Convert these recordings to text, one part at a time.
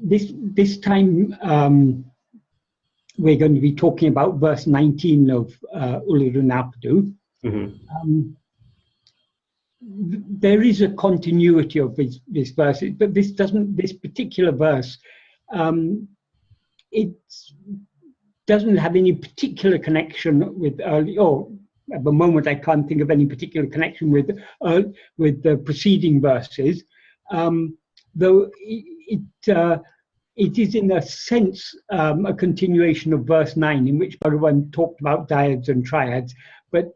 this time we're going to be talking about verse 19 of Uḷḷadu Nāṛpadu. There is a continuity of this verse, but this particular verse, it doesn't have any particular connection with early, or at the moment I can't think of any particular connection with the preceding verses, though it is in a sense a continuation of verse 9, in which Bhagavan talked about dyads and triads, but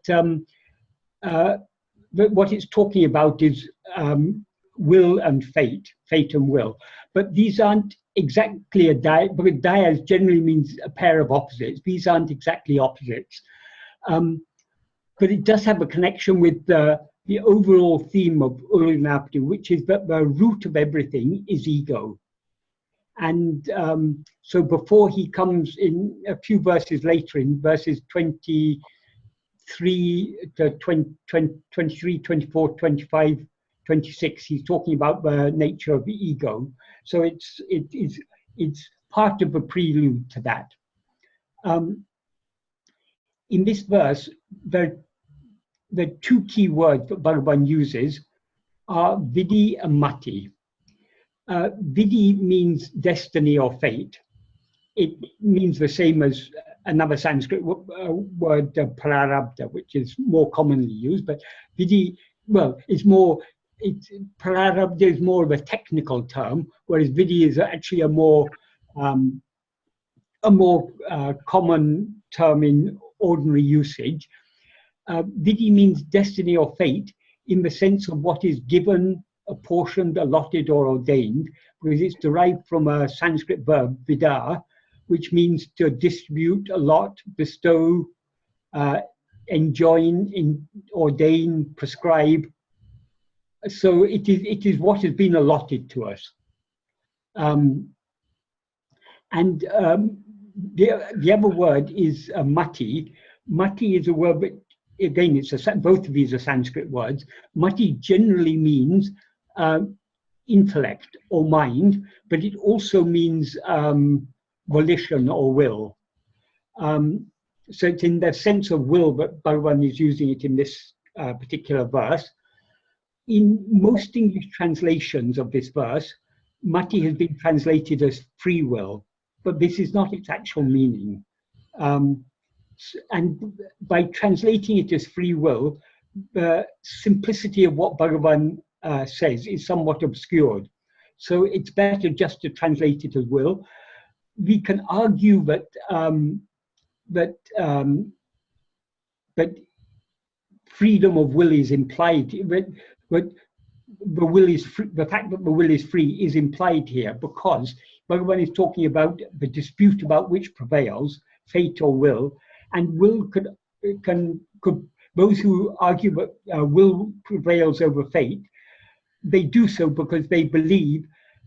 what it's talking about is will and fate and will. But these aren't exactly a dyad, because dyads generally means a pair of opposites. These aren't exactly opposites. But it does have a connection with the overall theme of Uḷḷadu Nāṛpadu, which is that the root of everything is ego. And so before he comes in a few verses later, in verses 23 to 23, 24, 25, 26, he's talking about the nature of the ego. So it's part of a prelude to that. In this verse, the two key words that Bhagavan uses are vidhi and mati. Vidhi means destiny or fate. It means the same as another Sanskrit word, prarabdha, which is more commonly used, but vidhi, well, prarabdha is more of a technical term, whereas vidhi is actually a more common term in ordinary usage. Vidhi means destiny or fate in the sense of what is given, apportioned, allotted, or ordained, because it's derived from a Sanskrit verb, vidha, which means to distribute, allot, bestow, enjoin, ordain, prescribe. So it is what has been allotted to us. And the other word is mati. Mati is a word, but again, both of these are Sanskrit words. Mati generally means intellect or mind, but it also means volition or will. So it's in the sense of will that Bhagavan is using it in this particular verse. In most English translations of this verse, mati has been translated as free will, but this is not its actual meaning. And by translating it as free will, the simplicity of what Bhagavan says is somewhat obscured. So it's better just to translate it as will. We can argue that freedom of will is implied, but the will is free, the fact that the will is free is implied here, because Bhagavan is talking about the dispute about which prevails, fate or will, and will could those who argue that will prevails over fate, they do so because they believe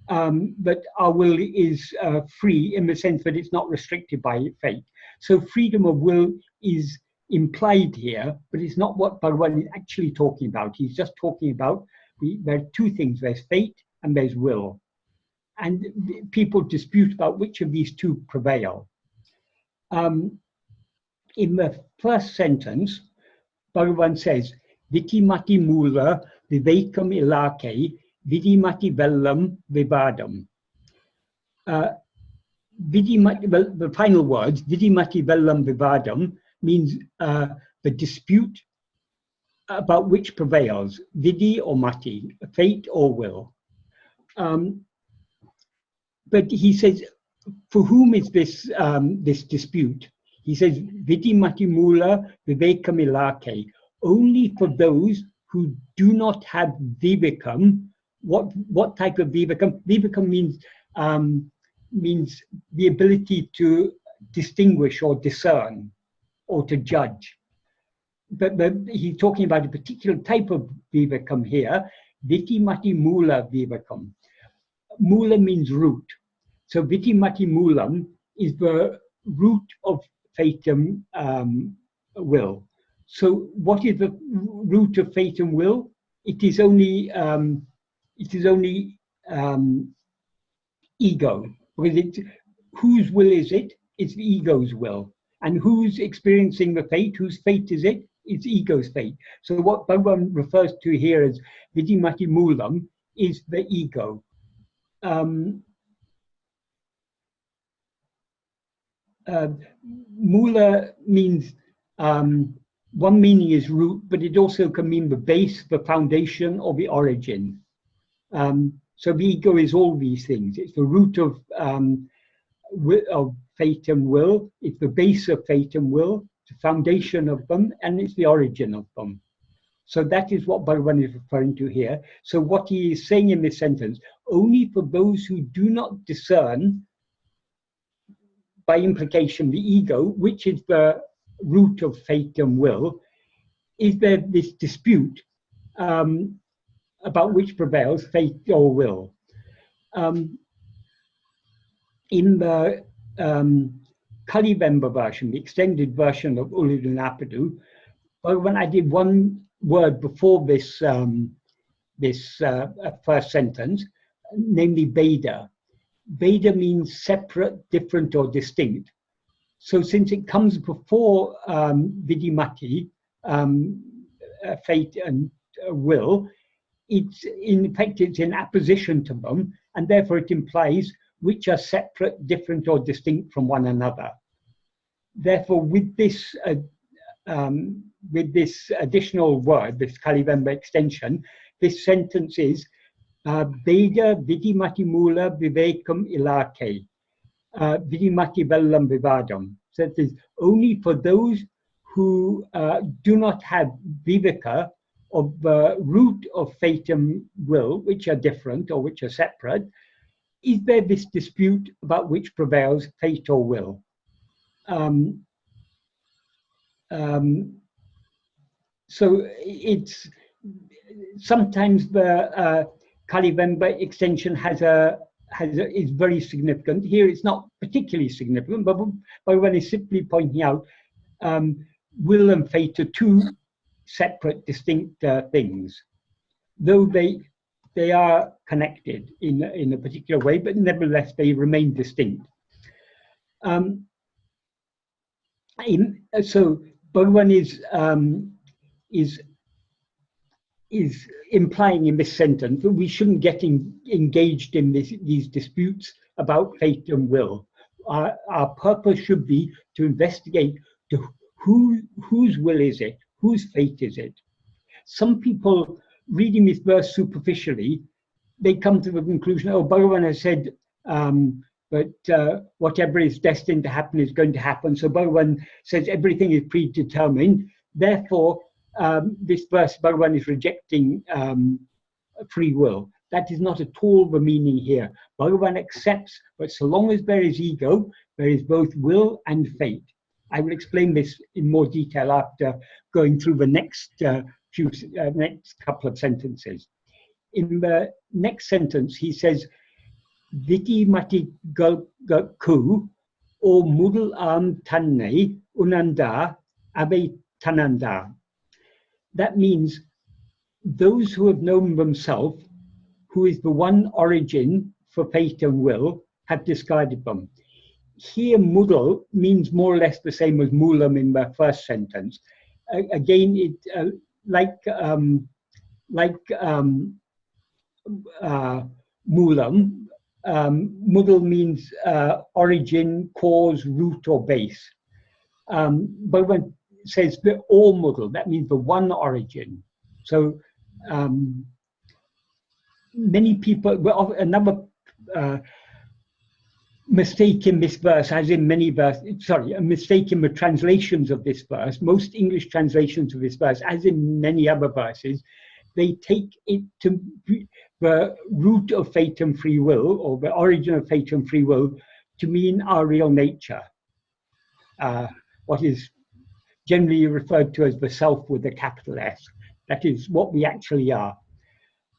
that our will is free in the sense that it's not restricted by fate. So freedom of will is implied here, but it's not what Bhagavan is actually talking about. He's just talking about there are two things: there's fate and there's will, and people dispute about which of these two prevail. In the first sentence, Bhagavan says, vidhimati mūla, vivēkam ilārkkē, vidhimati vellum, vivādam. Vidhimati, well, the final words, vidhimati vellum vivādam, means the dispute about which prevails, vidhi or mati, fate or will. But he says, for whom is this this dispute? He says, vidhi-mati mūla, vivēkam milārkkē, only for those who do not have vivēkam. What type of vivēkam? Vivēkam means the ability to distinguish or discern or to judge. But he's talking about a particular type of vivēkam here, vidhi-mati mūla vivēkam. Mūla means root. So vidhi-mati mūlam is the root of fate and will. So what is the root of fate and will? It is only ego, because it's whose will is it? It's the ego's will. And who's experiencing the fate? Whose fate is it? It's ego's fate. So what Bhagavan refers to here as vidhimati mūlam is the ego. Mūla means, one meaning is root, but it also can mean the base, the foundation, or the origin. So the ego is all these things. It's the root of fate and will. It's the base of fate and will, the foundation of them, and it's the origin of them. So that is what Bhagavan is referring to here. So what he is saying in this sentence, only for those who do not discern, by implication, the ego, which is the root of fate and will, is there this dispute about which prevails, fate or will. In the Kalivemba version, the extended version of Uḷḷadu Nāṛpadu, when I did one word before this first sentence, namely Veda. Veda means separate, different, or distinct. So since it comes before vidhimati, fate and will, it's in effect it's in opposition to them, and therefore it implies which are separate, different, or distinct from one another. Therefore, with this additional word, this Kalivemba extension, this sentence is Veda vidhimati mūla vivēkam ilārkkē, vidhimati vellum vivādam. So it is only for those who do not have vivēka, of the root of fate and will, which are different or which are separate, is there this dispute about which prevails, fate or will? So it's sometimes the Kalivemba extension is very significant. Here it's not particularly significant, but when it's simply pointing out will and fate are two separate, distinct things, though they are connected in a particular way, but nevertheless they remain distinct. So Bhagavan is implying in this sentence that we shouldn't get engaged in these disputes about fate and will. Our purpose should be to investigate whose will is it, whose fate is it. Some people reading this verse superficially, they come to the conclusion, oh, Bhagavan has said that whatever is destined to happen is going to happen. So Bhagavan says everything is predetermined. Therefore, this verse, Bhagavan is rejecting free will. That is not at all the meaning here. Bhagavan accepts, but so long as there is ego, there is both will and fate. I will explain this in more detail after going through the next couple of sentences. In the next sentence, he says, vidhi-matigaṭku, or mudal taṇṉai, uṇarndār, avai taṇandār. That means those who have known themselves, who is the one origin for fate and will, have discarded them. Here, mudal means more or less the same as mūlam in the first sentence. Again, it mūlam. Mudal means origin, cause, root, or base. But when it says the all mudal, that means the one origin. So many people, well, another mistake in this verse, as in many verses, a mistake in the translations of this verse, most English translations of this verse, as in many other verses, they take it to the root of fate and free will, or the origin of fate and free will, to mean our real nature, what is generally referred to as the self with a capital S. That is what we actually are.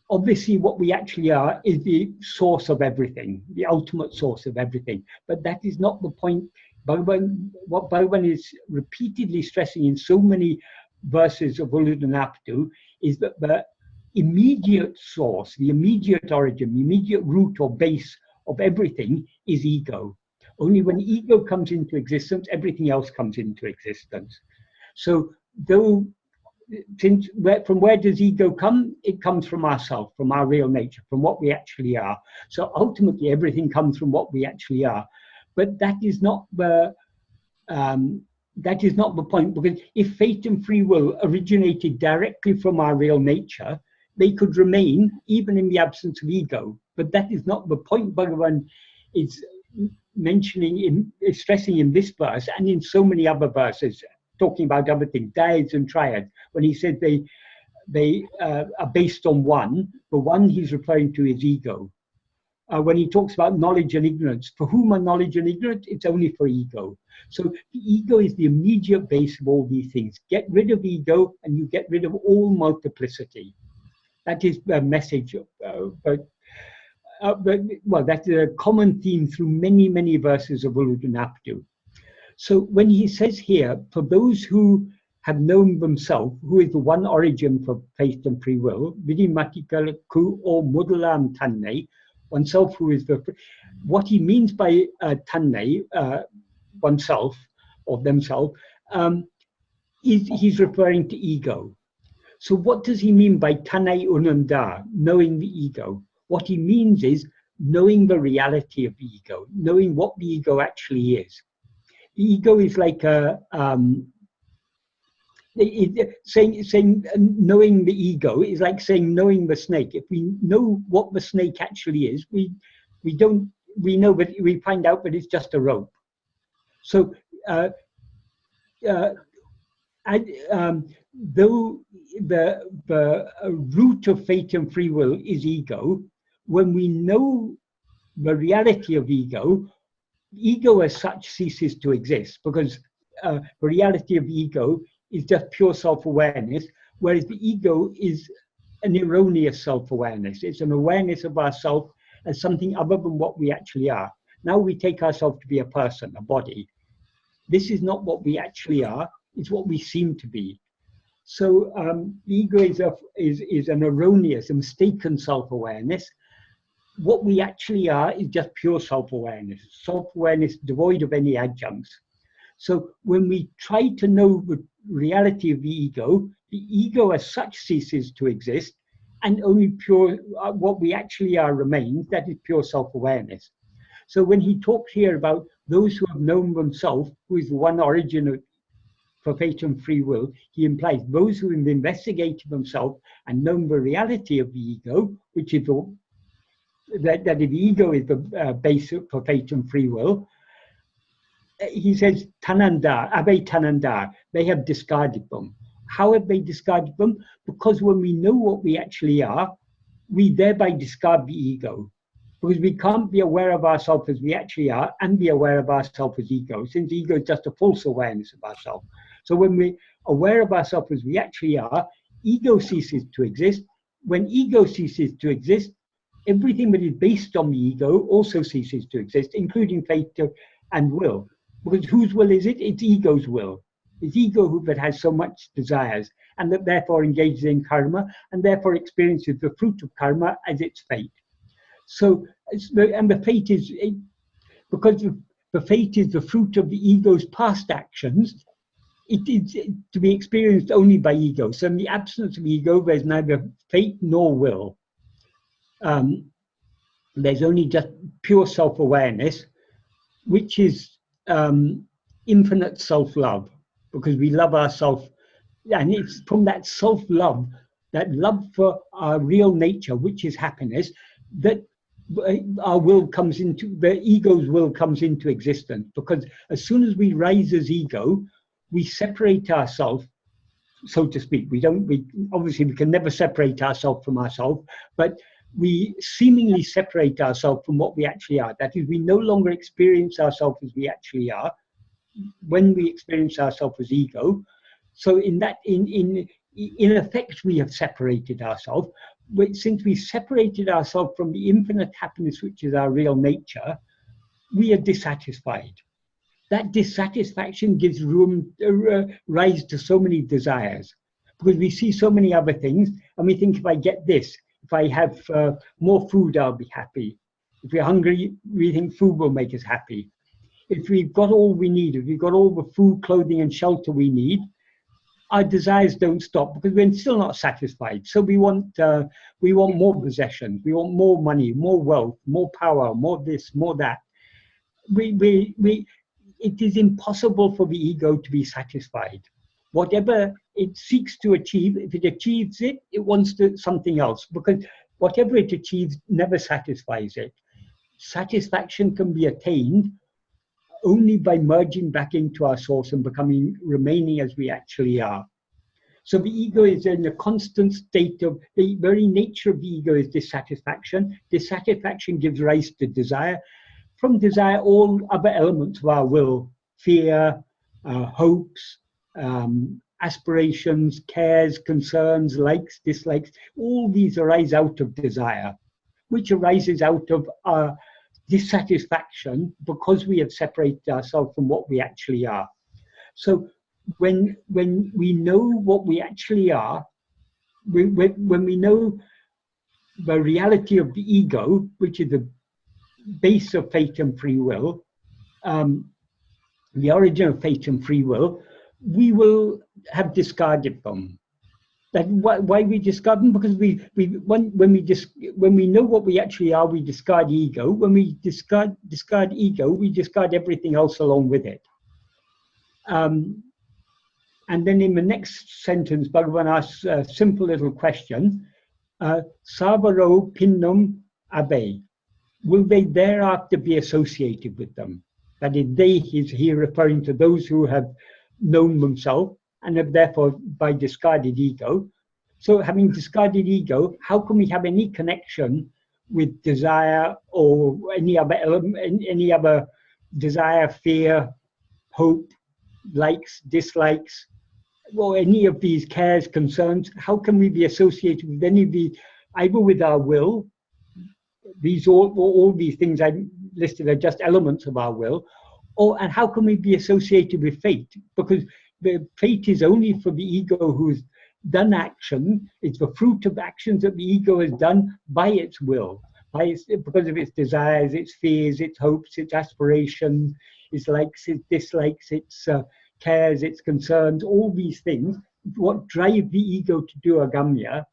Obviously, what we actually are is the source of everything, the ultimate source of everything. But that is not the point. What Bhagavan is repeatedly stressing in so many verses of Uḷḷadu Nāṛpadu is that the immediate source, the immediate origin, the immediate root or base of everything is ego. Only when ego comes into existence, everything else comes into existence. So from where does ego come? It comes from ourself, from our real nature, from what we actually are. So ultimately, everything comes from what we actually are. But that is not the point, because if fate and free will originated directly from our real nature, they could remain even in the absence of ego. But that is not the point Bhagavan is stressing in this verse and in so many other verses, talking about other things, dyads and triads, when he said they are based on one. The one he's referring to is ego. When he talks about knowledge and ignorance, for whom are knowledge and ignorance? It's only for ego. So the ego is the immediate base of all these things. Get rid of ego and you get rid of all multiplicity. That is the message. Well, that's a common theme through many, many verses of Uḷḷadu Nāṛpadu. So when he says here, for those who have known themselves, who is the one origin for faith and free will, vidhi-matigaṭku or mūla taṇṉai, oneself who is what he means by taṇṉai, oneself or themselves, he's referring to ego. So what does he mean by taṇṉai uṇarndār, knowing the ego? What he means is knowing the reality of the ego, knowing what the ego actually is. The ego is like saying knowing the ego is like saying knowing the snake. If we know what the snake actually is, we know, but we find out that it's just a rope. So though the root of fate and free will is ego, when we know the reality of ego as such ceases to exist, because the reality of ego is just pure self-awareness, whereas the ego is an erroneous self-awareness. It's an awareness of ourself as something other than what we actually are. Now we take ourselves to be a person, a body. This is not what we actually are, it's what we seem to be. So the ego is an erroneous, a mistaken self-awareness. What we actually are is just pure self-awareness, self-awareness devoid of any adjuncts. So when we try to know the reality of the ego as such ceases to exist, and only pure, what we actually are remains, that is pure self-awareness. So when he talks here about those who have known themselves, who is the one origin for fate and free will, he implies those who have investigated themselves and known the reality of the ego, which is that the ego is the base for fate and free will. He says, taṇandār, avai taṇandār, they have discarded them. How have they discarded them? Because when we know what we actually are, we thereby discard the ego. Because we can't be aware of ourselves as we actually are and be aware of ourselves as ego, since ego is just a false awareness of ourselves. So when we're aware of ourselves as we actually are, ego ceases to exist. When ego ceases to exist, everything that is based on the ego also ceases to exist, including fate and will. Because whose will is it? It's ego's will. It's ego that has so much desires, and that therefore engages in karma, and therefore experiences the fruit of karma as its fate. So, and the fate is, because the fate is the fruit of the ego's past actions, it is to be experienced only by ego. So in the absence of ego, there's neither fate nor will. There's only just pure self-awareness, which is infinite self-love, because we love ourselves, and it's from that self-love, that love for our real nature, which is happiness, that our will comes into, the ego's will comes into existence. Because as soon as we rise as ego, we separate ourselves, so to speak. Obviously we can never separate ourselves from ourselves, but we seemingly separate ourselves from what we actually are. That is, we no longer experience ourselves as we actually are when we experience ourselves as ego. So in effect, we have separated ourselves. But since we separated ourselves from the infinite happiness, which is our real nature, we are dissatisfied. That dissatisfaction gives rise to so many desires, because we see so many other things, and we think, if I get this, if I have more food, I'll be happy. If we're hungry, we think food will make us happy. If we've got all we need, if we've got all the food, clothing, and shelter we need, our desires don't stop because we're still not satisfied. So we want more possessions, we want more money, more wealth, more power, more this, more that. It is impossible for the ego to be satisfied. Whatever it seeks to achieve, if it achieves it, it wants something else, because whatever it achieves never satisfies it. Satisfaction can be attained only by merging back into our source and remaining as we actually are. So the ego is in a constant state of, the very nature of the ego is dissatisfaction. Dissatisfaction gives rise to desire. From desire, all other elements of our will, fear, hopes, aspirations, cares, concerns, likes, dislikes, all these arise out of desire, which arises out of our dissatisfaction because we have separated ourselves from what we actually are. So when we know what we actually are, when we know the reality of the ego, which is the base of fate and free will, the origin of fate and free will, we will have discarded them. That why we discard them? Because when we know what we actually are, we discard ego. When we discard ego, we discard everything else along with it. And then in the next sentence, Bhagavan asks a simple little question: sārvarō piṇṉum avai. Will they thereafter be associated with them? That is, they is here referring to those who have known themselves and have therefore by discarded ego. So having discarded ego, how can we have any connection with desire or any other element, any other desire, fear, hope, likes, dislikes, or any of these cares, concerns? How can we be associated with any of these, either with our will? These all these things I listed are just elements of our will, and how can we be associated with fate? Because the fate is only for the ego who's done action. It's the fruit of actions that the ego has done by its will, because of its desires, its fears, its hopes, its aspirations, its likes, its dislikes, its cares, its concerns, all these things, what drive the ego to do agamya.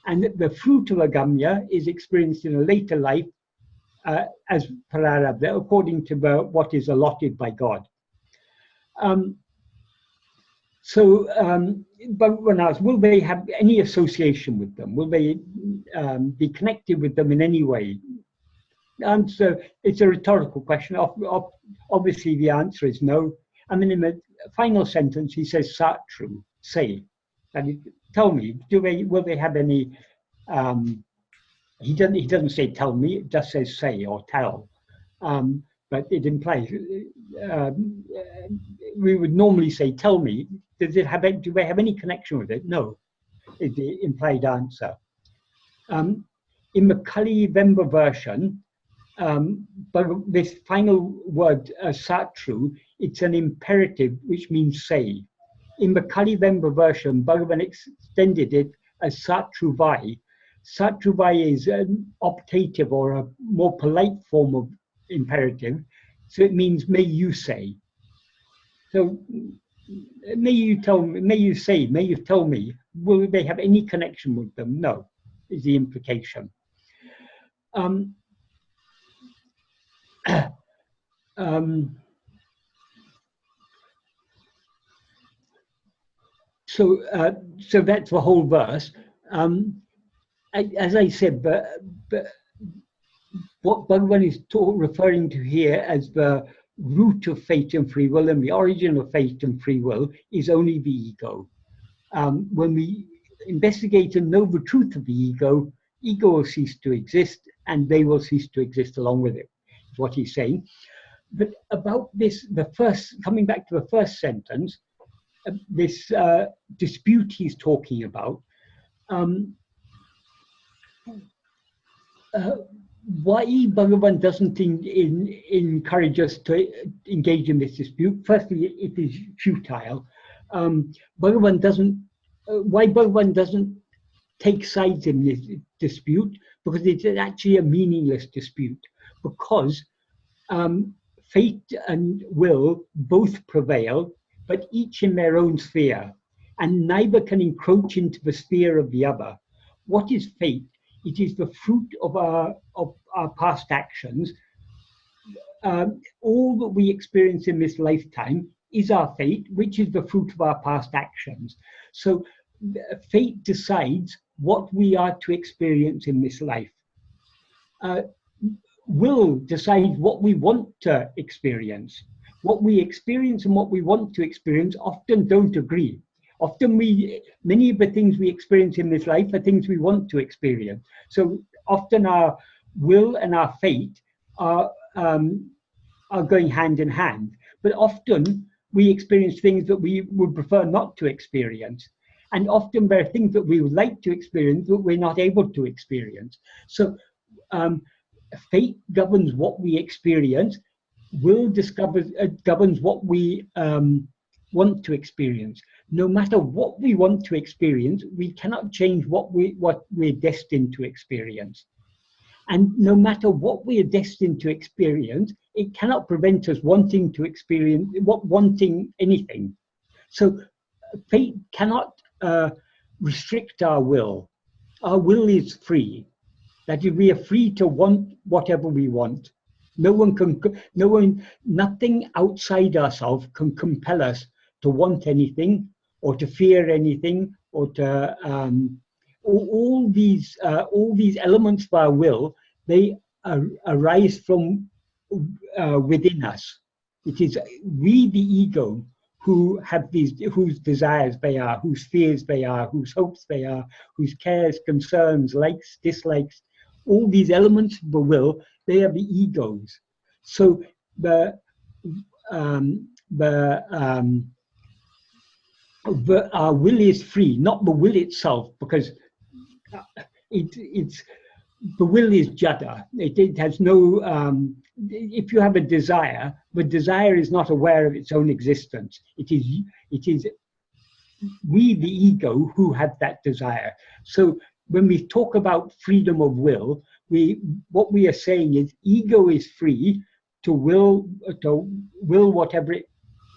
And the fruit of agamya is experienced in a later life as prarabdha, according to what is allotted by God. But when asked, will they have any association with them? Will they be connected with them in any way? Answer: it's a rhetorical question. Obviously, the answer is no. I mean, in the final sentence, he says, sāṯṛu, say. And tell me, will they have any? He doesn't say tell me. It just says say or tell. But it implies. We would normally say tell me. Do they have any connection with it? No, is the implied answer. In the Kali Vemba version, but this final word, sāṯṛu, it's an imperative, which means say. In the Kali Vemba version, Bhagavan extended it as sāṭṛuvai. Sāṭṛuvai is an optative or a more polite form of imperative, so it means may you say. So may you tell me, may you say, may you tell me, will they have any connection with them? No, is the implication. So that's the whole verse. As I said, but what Bhagavan is referring to here as the root of fate and free will and the origin of fate and free will is only the ego. When we investigate and know the truth of the ego will cease to exist, and they will cease to exist along with it, is what he's saying. But about this, coming back to the first sentence, this dispute he's talking about, why Bhagavan doesn't encourage us to engage in this dispute? Firstly, it is futile. Why Bhagavan doesn't take sides in this dispute? because it's actually a meaningless dispute, because fate and will both prevail, but each in their own sphere, and neither can encroach into the sphere of the other. What is fate? It is the fruit of our past actions. All that we experience in this lifetime is our fate, which is the fruit of our past actions. So fate decides what we are to experience in this life. Will decides what we want to experience. What we experience and what we want to experience often don't agree. Often many of the things we experience in this life are things we want to experience. So often our will and our fate are going hand in hand. But often we experience things that we would prefer not to experience. And often there are things that we would like to experience that we're not able to experience. So fate governs what we experience. Will governs what we want to experience. No matter what we want to experience, we cannot change what we're destined to experience. And no matter what we are destined to experience, it cannot prevent us wanting to experience, wanting anything. So fate cannot restrict our will. Our will is free. That is, we are free to want whatever we want. Nothing outside ourselves can compel us to want anything, or to fear anything, or to all these elements of our will. They arise from within us. It is we, the ego, who have whose desires they are, whose fears they are, whose hopes they are, whose cares, concerns, likes, dislikes. All these elements of the will, they are the egos. So our will is free, not the will itself, because it's the will is jada. It has no. If you have a desire, the desire is not aware of its own existence. It is we, the ego, who have that desire. So when we talk about freedom of will, what we are saying is ego is free to will whatever it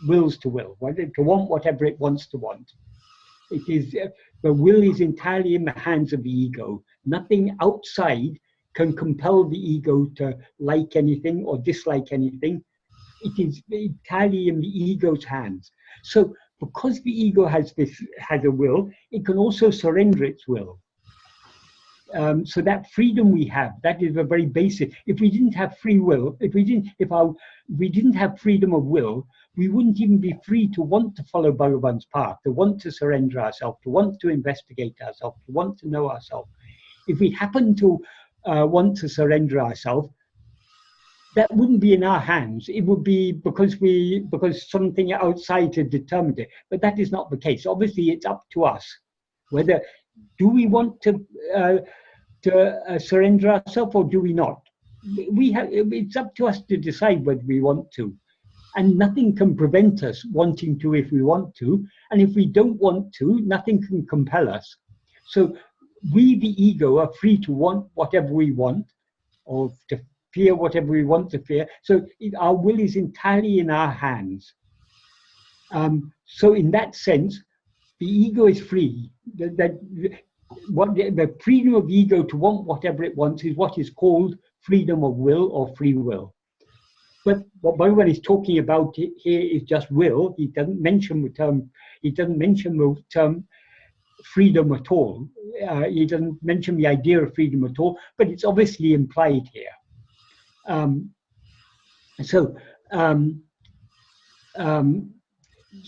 wills to will, to want whatever it wants to want. It is the will is entirely in the hands of the ego. Nothing outside can compel the ego to like anything or dislike anything. It is entirely in the ego's hands. So because the ego has a will, it can also surrender its will. So that freedom we have, that is a very basic. If we didn't have free will, if we didn't have freedom of will, we wouldn't even be free to want to follow Bhagavan's path, to want to surrender ourselves, to want to investigate ourselves, to want to know ourselves. If we happen to want to surrender ourselves, that wouldn't be in our hands. It would be because something outside had determined it. But that is not the case. Obviously, it's up to us. Whether do we want to surrender ourselves or do we not? It's up to us to decide whether we want to. And nothing can prevent us wanting to if we want to. And if we don't want to, nothing can compel us. So we, the ego, are free to want whatever we want, or to fear whatever we want to fear. So our will is entirely in our hands. So in that sense, the ego is free. The freedom of the ego to want whatever it wants is what is called freedom of will or free will. But what Bhagavan is talking about here is just will. He doesn't mention the term. He doesn't mention the term freedom at all. He doesn't mention the idea of freedom at all. But it's obviously implied here. So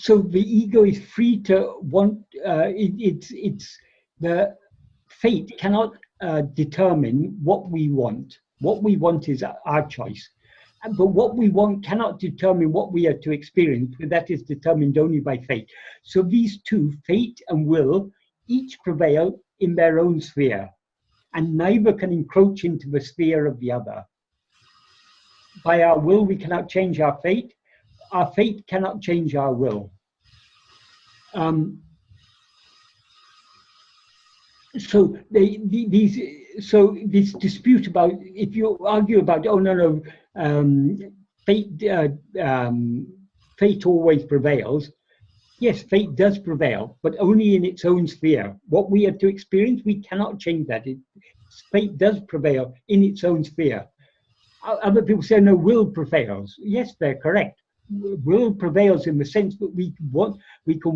the ego is free to want. It's the fate cannot determine what we want. What we want is our choice. But what we want cannot determine what we are to experience, but that is determined only by fate. So these two, fate and will, each prevail in their own sphere, and neither can encroach into the sphere of the other. By our will, we cannot change our fate. Our fate cannot change our will. so this dispute about, if you argue about, oh no, fate fate always prevails. Yes, fate does prevail, but only in its own sphere. What we are to experience, we cannot change that. Fate does prevail in its own sphere. Other people say, no, will prevails. Yes, they're correct. Will prevails in the sense that we can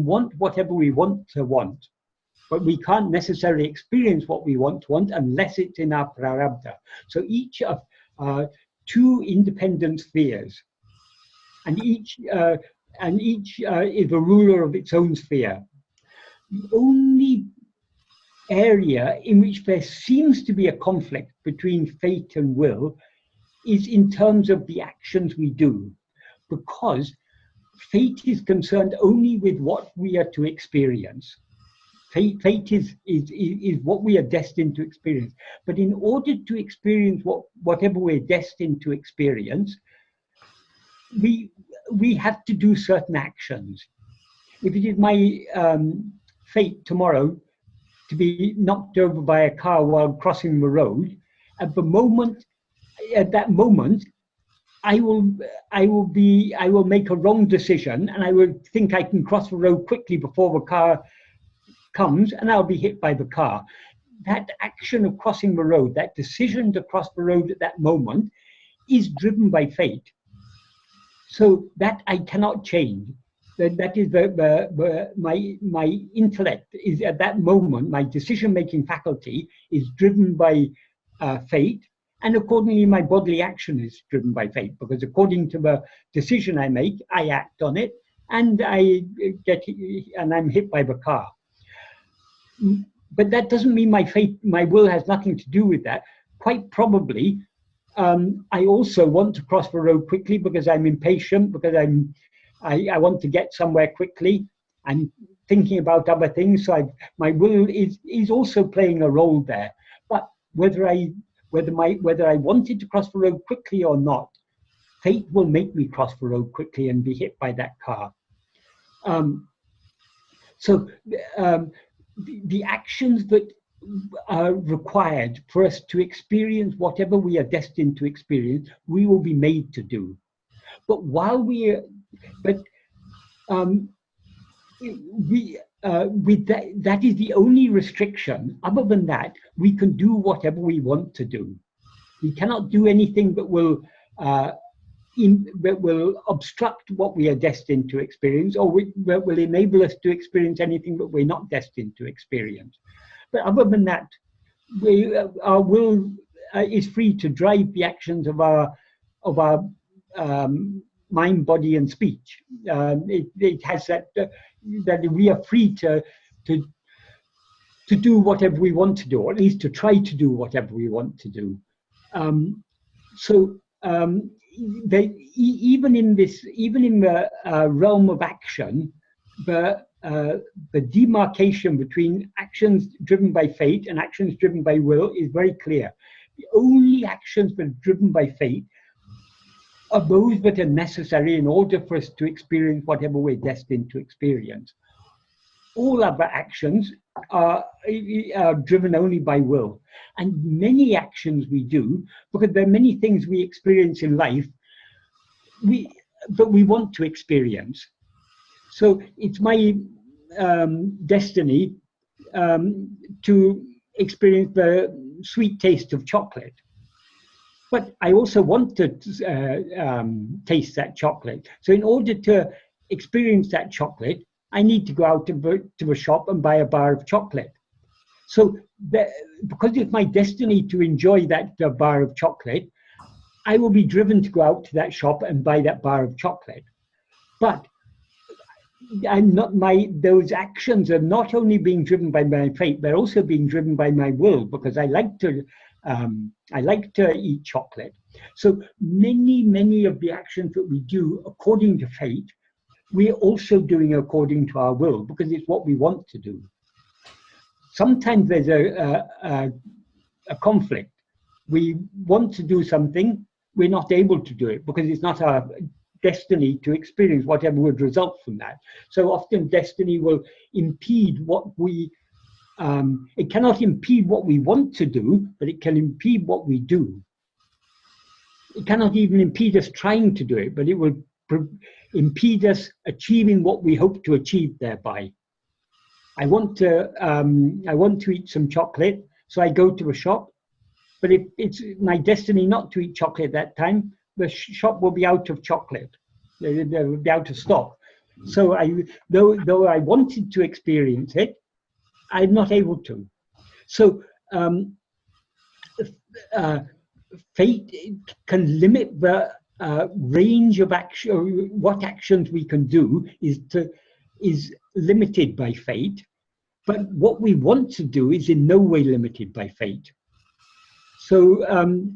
want whatever we want to want, but we can't necessarily experience what we want to want unless it's in our prarabdha. So each of two independent spheres, and each is a ruler of its own sphere. The only area in which there seems to be a conflict between fate and will is in terms of the actions we do, because fate is concerned only with what we are to experience. Fate is what we are destined to experience. But in order to experience whatever we're destined to experience, we have to do certain actions. If it is my fate tomorrow to be knocked over by a car while crossing the road, at that moment, I will make a wrong decision, and I will think I can cross the road quickly before the car comes, and I'll be hit by the car. That action of crossing the road, that decision to cross the road at that moment, is driven by fate. So that I cannot change. That is my intellect is at that moment, my decision-making faculty is driven by fate, and accordingly my bodily action is driven by fate, because according to the decision I make, I act on it, and I'm hit by the car. But that doesn't mean my will has nothing to do with that. Quite probably, I also want to cross the road quickly because I'm impatient, because I want to get somewhere quickly. I'm thinking about other things, so my will is also playing a role there. But whether I wanted to cross the road quickly or not, fate will make me cross the road quickly and be hit by that car. The actions that are required for us to experience whatever we are destined to experience, we will be made to do. But that is the only restriction. Other than that, we can do whatever we want to do. We cannot do anything that will obstruct what we are destined to experience, or that will enable us to experience anything that we're not destined to experience. But other than that, our will is free to drive the actions of our mind, body, and speech. It has that we are free to do whatever we want to do, or at least to try to do whatever we want to do. Even in the realm of action, the demarcation between actions driven by fate and actions driven by will is very clear. The only actions that are driven by fate are those that are necessary in order for us to experience whatever we're destined to experience. All other actions are driven only by will. And many actions we do, because there are many things we experience in life that we want to experience. So it's my destiny to experience the sweet taste of chocolate. But I also want to taste that chocolate. So in order to experience that chocolate, I need to go out to a shop and buy a bar of chocolate. So because it's my destiny to enjoy that bar of chocolate, I will be driven to go out to that shop and buy that bar of chocolate. But those actions are not only being driven by my fate, they're also being driven by my will, because I like to eat chocolate. So many of the actions that we do according to fate, we're also doing according to our will, because it's what we want to do. Sometimes there's a conflict. We want to do something, we're not able to do it because it's not our destiny to experience whatever would result from that. So often destiny will impede what we it cannot impede what we want to do, but it can impede what we do. It cannot even impede us trying to do it, but it will impede us achieving what we hope to achieve thereby. I want to eat some chocolate, so I go to a shop, but if it's my destiny not to eat chocolate that time, the shop will be out of chocolate. They will be out of stock. So though I wanted to experience it, I'm not able to. So fate can limit the range of action. What actions we can do is limited by fate, but what we want to do is in no way limited by fate. So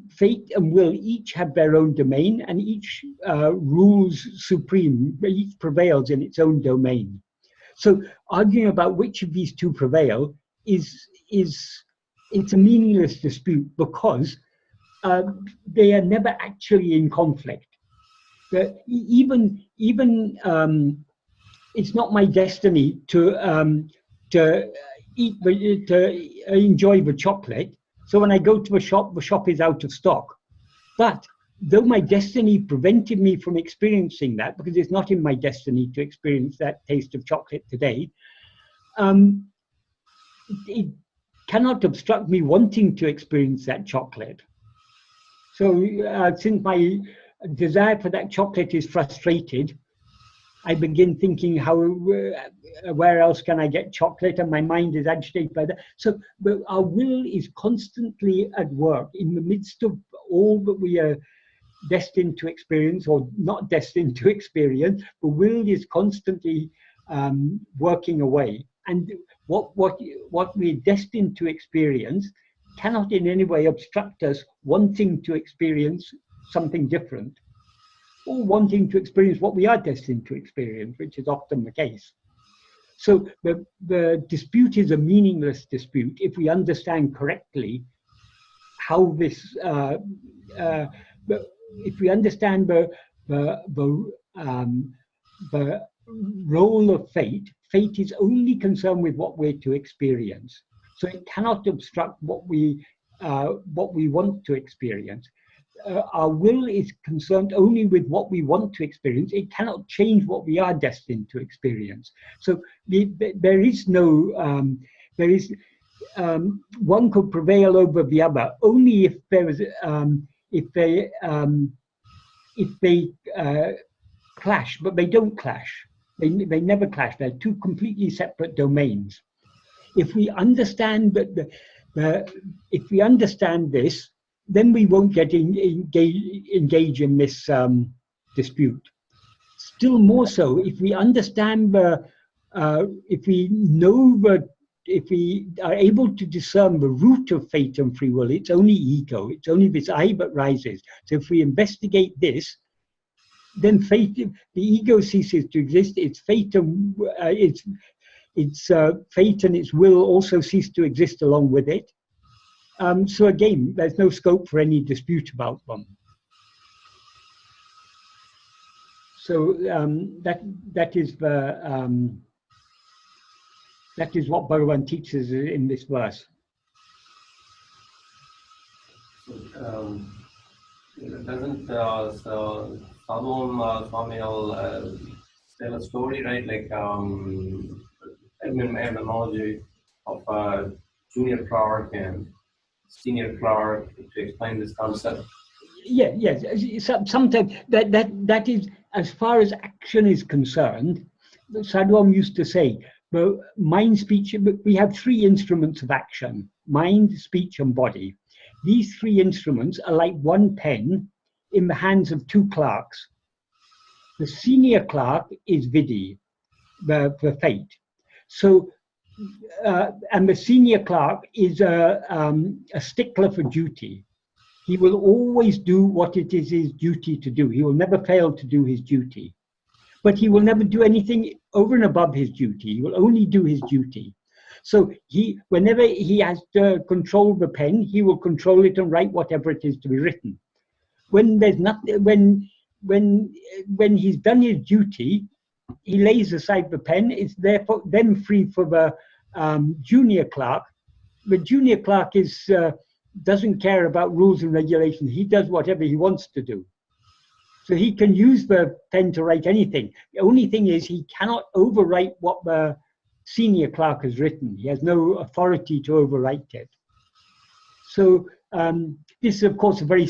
fate and will each have their own domain, and each rules supreme, each prevails in its own domain. So arguing about which of these two prevail it's a meaningless dispute, because they are never actually in conflict. Even it's not my destiny to enjoy the chocolate. So when I go to a shop, the shop is out of stock. But though my destiny prevented me from experiencing that, because it's not in my destiny to experience that taste of chocolate today, it cannot obstruct me wanting to experience that chocolate. So since my desire for that chocolate is frustrated, I begin thinking where else can I get chocolate, and my mind is agitated by that. So our will is constantly at work in the midst of all that we are destined to experience or not destined to experience. The will is constantly working away, and what we're destined to experience cannot in any way obstruct us wanting to experience something different, or wanting to experience what we are destined to experience, which is often the case. So the dispute is a meaningless dispute if we understand correctly how this, if we understand the role of fate. Fate is only concerned with what we're to experience. So it cannot obstruct what we want to experience. Our will is concerned only with what we want to experience. It cannot change what we are destined to experience. So there is no, one could prevail over the other only if there is, if they clash, but they don't clash. They never clash. They're two completely separate domains. If we understand if we understand this, then we won't engage in this dispute. Still more so, if we understand if we are able to discern the root of fate and free will, it's only ego. It's only this I that rises. So if we investigate this, then fate, the ego ceases to exist. Its fate and fate and its will also cease to exist along with it. So again, there's no scope for any dispute about them. So that is what Bhagavan teaches in this verse. Doesn't Sadhguru Swami tell a story, right? Like an analogy of junior clerk and senior clerk to explain this concept. Yeah, yes. Sometimes that is, as far as action is concerned, Sadhguru used to say, well, mind, speech, we have three instruments of action: mind, speech, and body. These three instruments are like one pen in the hands of two clerks. The senior clerk is vidhi, the fate. So, and the senior clerk is a stickler for duty. He will always do what it is his duty to do. He will never fail to do his duty. But he will never do anything over and above his duty. He will only do his duty. So whenever he has to control the pen, he will control it and write whatever it is to be written. When there's nothing, when he's done his duty, he lays aside the pen. It's therefore then free for junior clerk. The junior clerk doesn't care about rules and regulations. He does whatever he wants to do. So he can use the pen to write anything. The only thing is he cannot overwrite what the senior clerk has written. He has no authority to overwrite it. So this is, of course, a very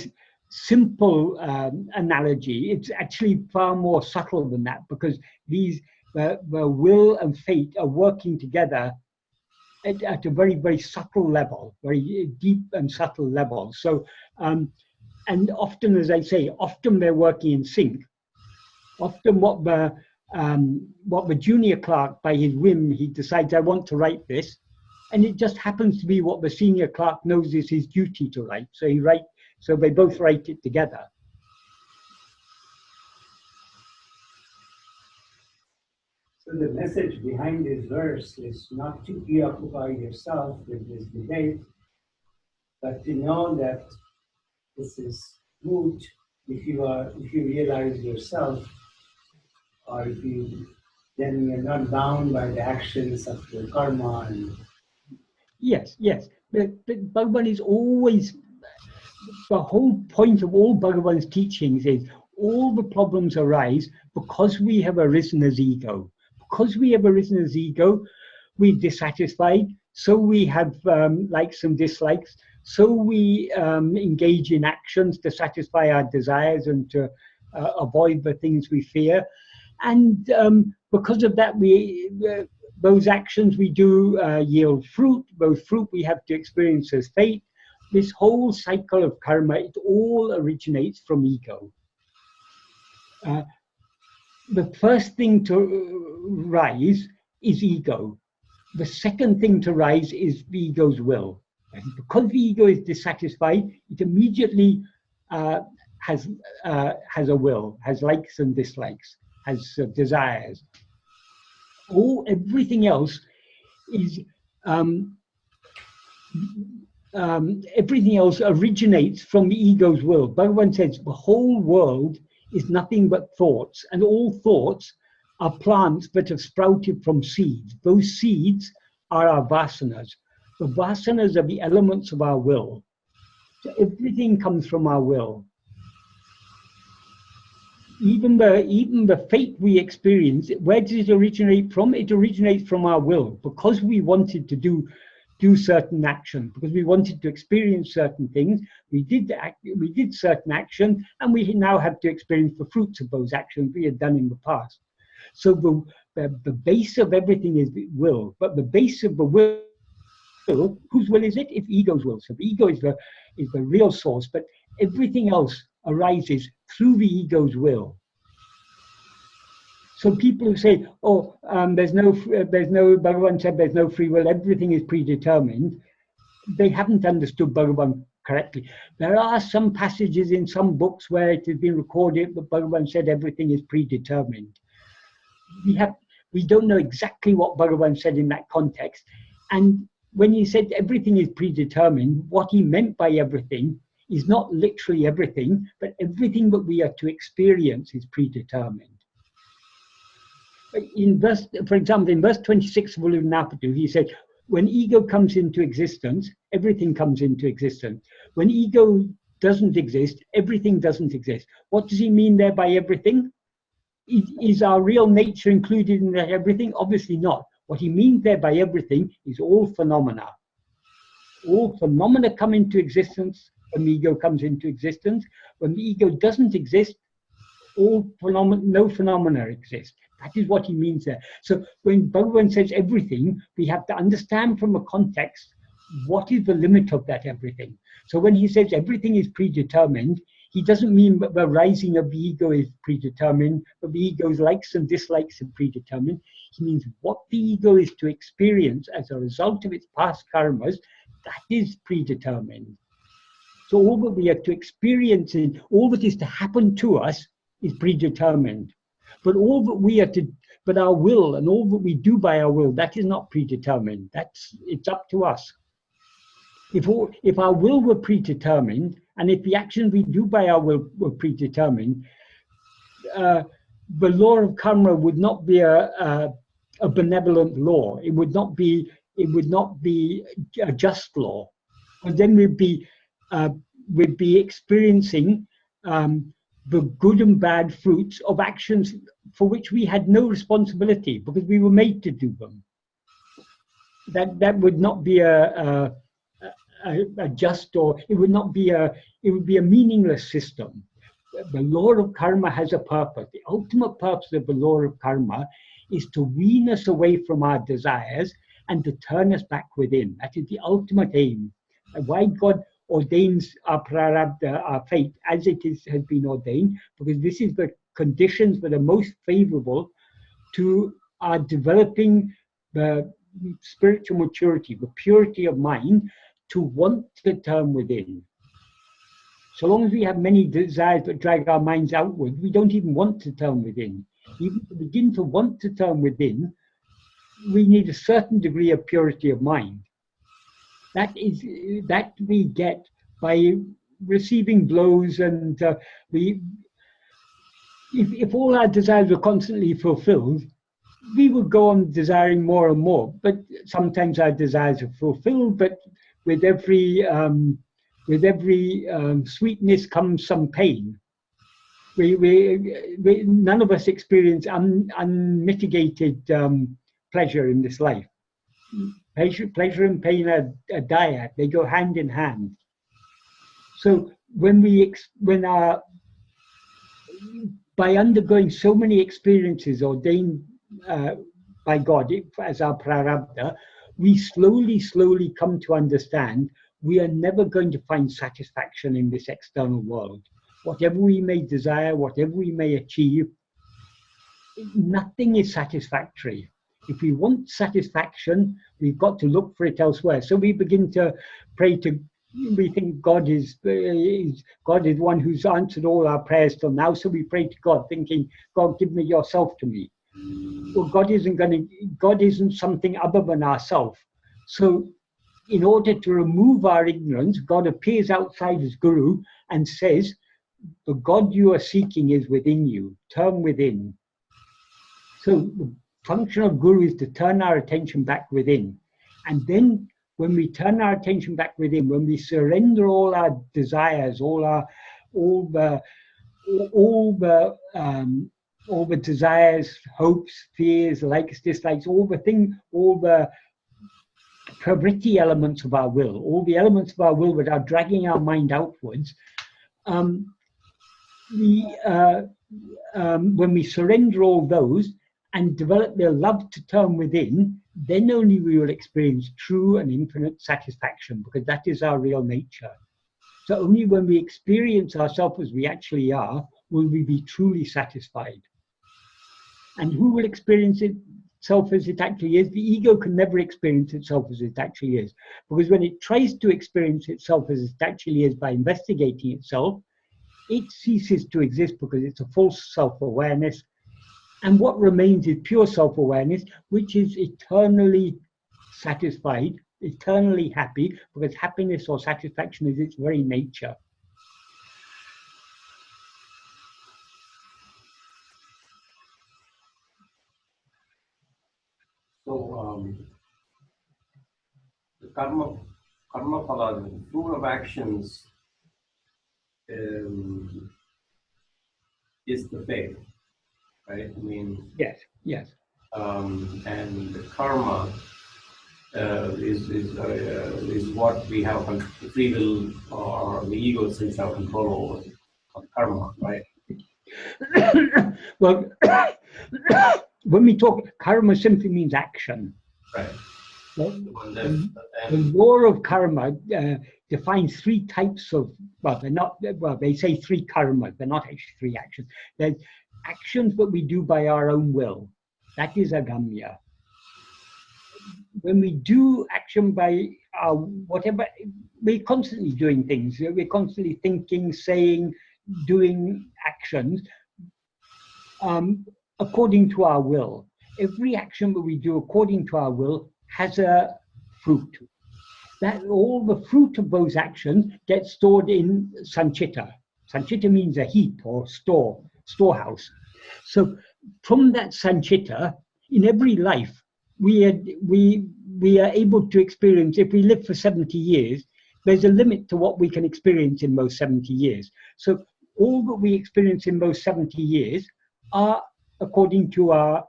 simple analogy. It's actually far more subtle than that, because the will and fate are working together at a very, very subtle level, very deep and subtle level. So, and often, as I say, often they're working in sync. Often what the junior clerk, by his whim, he decides, I want to write this, and it just happens to be what the senior clerk knows is his duty to write. So they both write it together. So the message behind this verse is not to preoccupy yourself with this debate, but to know that this is moot if you realize yourself, or then you're not bound by the actions of your karma. And yes. But Bhagavan is always, the whole point of all Bhagavan's teachings is all the problems arise because we have arisen as ego. Because we have arisen as ego, we're dissatisfied, so we have likes and dislikes, so we engage in actions to satisfy our desires and to avoid the things we fear. And because of that, those actions we do yield fruit. Those fruit we have to experience as fate. This whole cycle of karma, it all originates from ego. The first thing to rise is ego. The second thing to rise is the ego's will. And because the ego is dissatisfied, it immediately has a will, has likes and dislikes, has desires. Everything else is everything else originates from the ego's will. Bhagavan says the whole world is nothing but thoughts, and all thoughts are plants that have sprouted from seeds. Those seeds are our vasanas. The vasanas are the elements of our will. So everything comes from our will. Even the fate we experience, where does it originate from? It originates from our will, because we wanted to do certain action, because we wanted to experience certain things. We did certain action, and we now have to experience the fruits of those actions we had done in the past. So the base of everything is the will, but the base of the will, whose will is it? It's ego's will. So the ego is the real source, but everything else arises through the ego's will. So people who say, Bhagavan said there's no free will, everything is predetermined, they haven't understood Bhagavan correctly. There are some passages in some books where it has been recorded that Bhagavan said everything is predetermined. We don't know exactly what Bhagavan said in that context. And when he said everything is predetermined, what he meant by everything is not literally everything, but everything that we are to experience is predetermined. For example, in verse 26 of Uḷḷadu Nāṛpadu, he said, when ego comes into existence, everything comes into existence. When ego doesn't exist, everything doesn't exist. What does he mean there by everything? Is our real nature included in that everything? Obviously not. What he means there by everything is all phenomena. All phenomena come into existence when the ego comes into existence. When the ego doesn't exist, no phenomena exist. That is what he means there. So when Bhagavan says everything, we have to understand from a context what is the limit of that everything. So when he says everything is predetermined, he doesn't mean that the rising of the ego is predetermined, but the ego's likes and dislikes are predetermined. He means what the ego is to experience as a result of its past karmas, that is predetermined. So all that we are to experience, all that is to happen to us is predetermined. But but our will and all that we do by our will, that is not predetermined. It's up to us. If our will were predetermined, and if the actions we do by our will were predetermined, the law of karma would not be a benevolent law. It would not be it would not be a just law. And then we'd be experiencing the good and bad fruits of actions for which we had no responsibility because we were made to do them. That would not be a just, or it would not be it would be a meaningless system. The law of karma has a purpose. The ultimate purpose of the law of karma is to wean us away from our desires and to turn us back within. That is the ultimate aim. Why God ordains our prarabdha, our fate, as it has been ordained, because this is the conditions that are most favorable to our developing the spiritual maturity, the purity of mind, to want to turn within. So long as we have many desires that drag our minds outward, we don't even want to turn within. Even to begin to want to turn within, we need a certain degree of purity of mind. That we get by receiving blows, and if all our desires were constantly fulfilled, we would go on desiring more and more. But sometimes our desires are fulfilled, but with every sweetness comes some pain. None of us experience unmitigated pleasure in this life. Pleasure and pain are dyad; they go hand in hand. So by undergoing so many experiences ordained by God as our prarabdha, we slowly come to understand we are never going to find satisfaction in this external world. Whatever we may desire, whatever we may achieve, nothing is satisfactory. If we want satisfaction, we've got to look for it elsewhere. So we begin to pray to, we think God is one who's answered all our prayers till now. So we pray to God thinking, God, give me yourself to me. Well, God isn't something other than ourself. So in order to remove our ignorance, God appears outside as Guru and says, the God you are seeking is within you. Turn within. So the function of Guru is to turn our attention back within. And then when we turn our attention back within, when we surrender all our desires, all the desires, hopes, fears, likes, dislikes, all the pravritti elements of our will, all the elements of our will that are dragging our mind outwards, when we surrender all those and develop the love to turn within, then only we will experience true and infinite satisfaction, because that is our real nature. So only when we experience ourselves as we actually are will we be truly satisfied. And who will experience itself as it actually is? The ego can never experience itself as it actually is, because when it tries to experience itself as it actually is by investigating itself, it ceases to exist because it's a false self-awareness. And what remains is pure self-awareness, which is eternally satisfied, eternally happy, because happiness or satisfaction is its very nature. So, the karma phala, the fruit of actions, is the faith, right? I mean, yes. And the karma is what we have the free will, or the ego seems to have control over, of karma, right? Well, when we talk, karma simply means action. Right. Well, the law of karma defines three types of, they say three karmas, they're not actually three actions. There's actions that we do by our own will. That is agamya. When we do action by our whatever, we're constantly doing things. We're constantly thinking, saying, doing actions according to our will. Every action that we do according to our will has a fruit. That all the fruit of those actions gets stored in sanchita. Sanchita means a heap or storehouse. So from that sanchita, in every life, we we are able to experience, if we live for 70 years, there's a limit to what we can experience in those 70 years. So all that we experience in those 70 years are according to our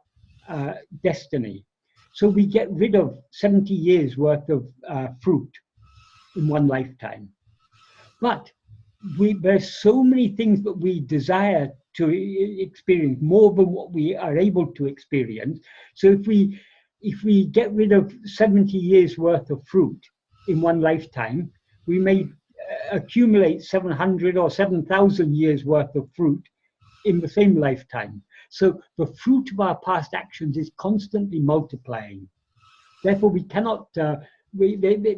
destiny. So we get rid of 70 years worth of fruit in one lifetime. But there's so many things that we desire to experience, more than what we are able to experience. So if we get rid of 70 years worth of fruit in one lifetime, we may accumulate 700 or 7,000 years worth of fruit in the same lifetime. So the fruit of our past actions is constantly multiplying. Therefore, we cannot,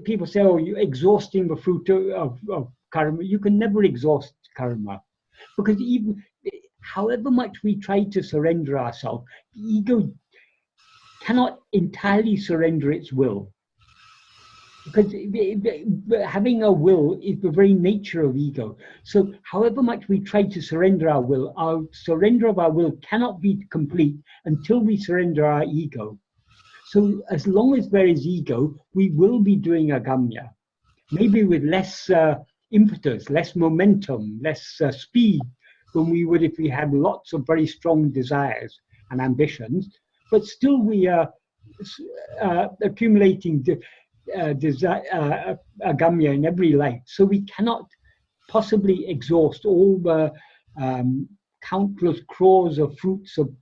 people say, oh, you're exhausting the fruit of karma. You can never exhaust karma. Because even however much we try to surrender ourselves, the ego cannot entirely surrender its will. Because having a will is the very nature of ego. So however much we try to surrender our surrender of our will cannot be complete until we surrender our ego. So as long as there is ego, we will be doing agamya. Maybe with less impetus, less momentum, less speed than we would if we had lots of very strong desires and ambitions. But still we are accumulating agamya in every life, so we cannot possibly exhaust all the countless crores of fruits of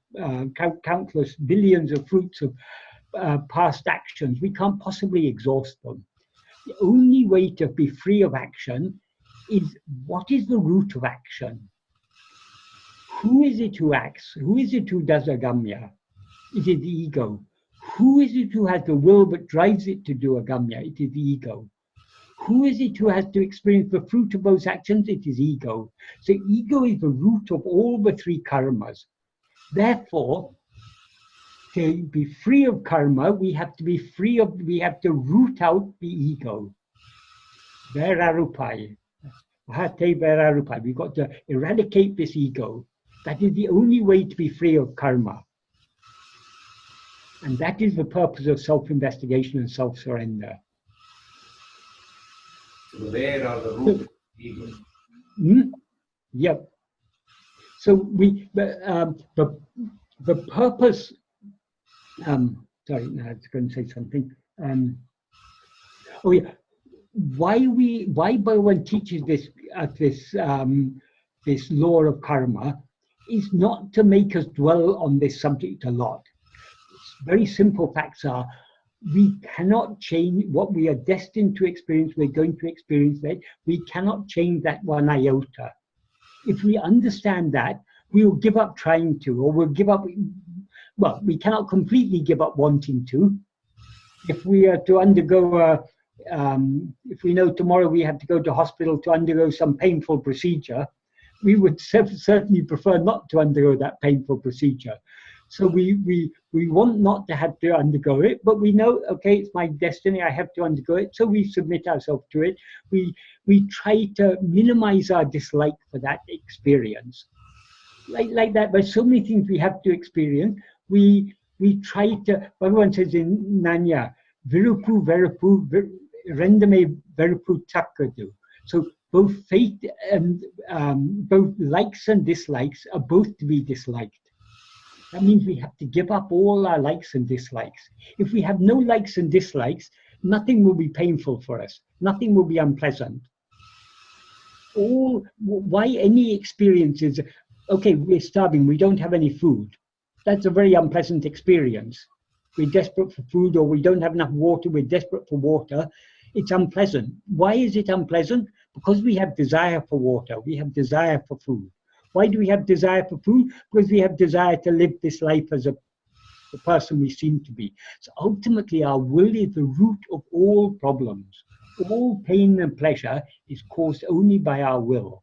countless billions of fruits of past actions. We can't possibly exhaust them. The only way to be free of action is, what is the root of action? Who is it who acts? Who is it who does agamya? It is the ego. Who is it who has the will that drives it to do agamya? It is the ego. Who is it who has to experience the fruit of those actions? It is ego. So ego is the root of all the three karmas. Therefore, to be free of karma, we have to root out the ego. Verarupai. Hate verarupai. We've got to eradicate this ego. That is the only way to be free of karma. And that is the purpose of self-investigation and self-surrender. So where are the root of ego? Yep. So the purpose. Sorry, no, I was going to say something. Why Bhagavan teaches this law of karma is not to make us dwell on this subject a lot. Very simple facts are, we cannot change what we are destined to experience. We're going to experience that. We cannot change that one iota. If we understand that, we will give up trying to, or we'll give up. Well, we cannot completely give up wanting to. If we are to undergo if we know tomorrow we have to go to hospital to undergo some painful procedure, we would certainly prefer not to undergo that painful procedure. So we want not to have to undergo it, but we know, okay, it's my destiny, I have to undergo it, so we submit ourselves to it. We try to minimize our dislike for that experience. Like that, there's so many things we have to experience. We try to, Bhagavan says in Nanya, virupu verupu rendame verupu takkadu. So both faith and both likes and dislikes are both to be disliked. That means we have to give up all our likes and dislikes. If we have no likes and dislikes, nothing will be painful for us. Nothing will be unpleasant. Why any experiences, okay, we're starving, we don't have any food. That's a very unpleasant experience. We're desperate for food, or we don't have enough water, we're desperate for water. It's unpleasant. Why is it unpleasant? Because we have desire for water, we have desire for food. Why do we have desire for food? Because we have desire to live this life as the person we seem to be. So ultimately, our will is the root of all problems. All pain and pleasure is caused only by our will.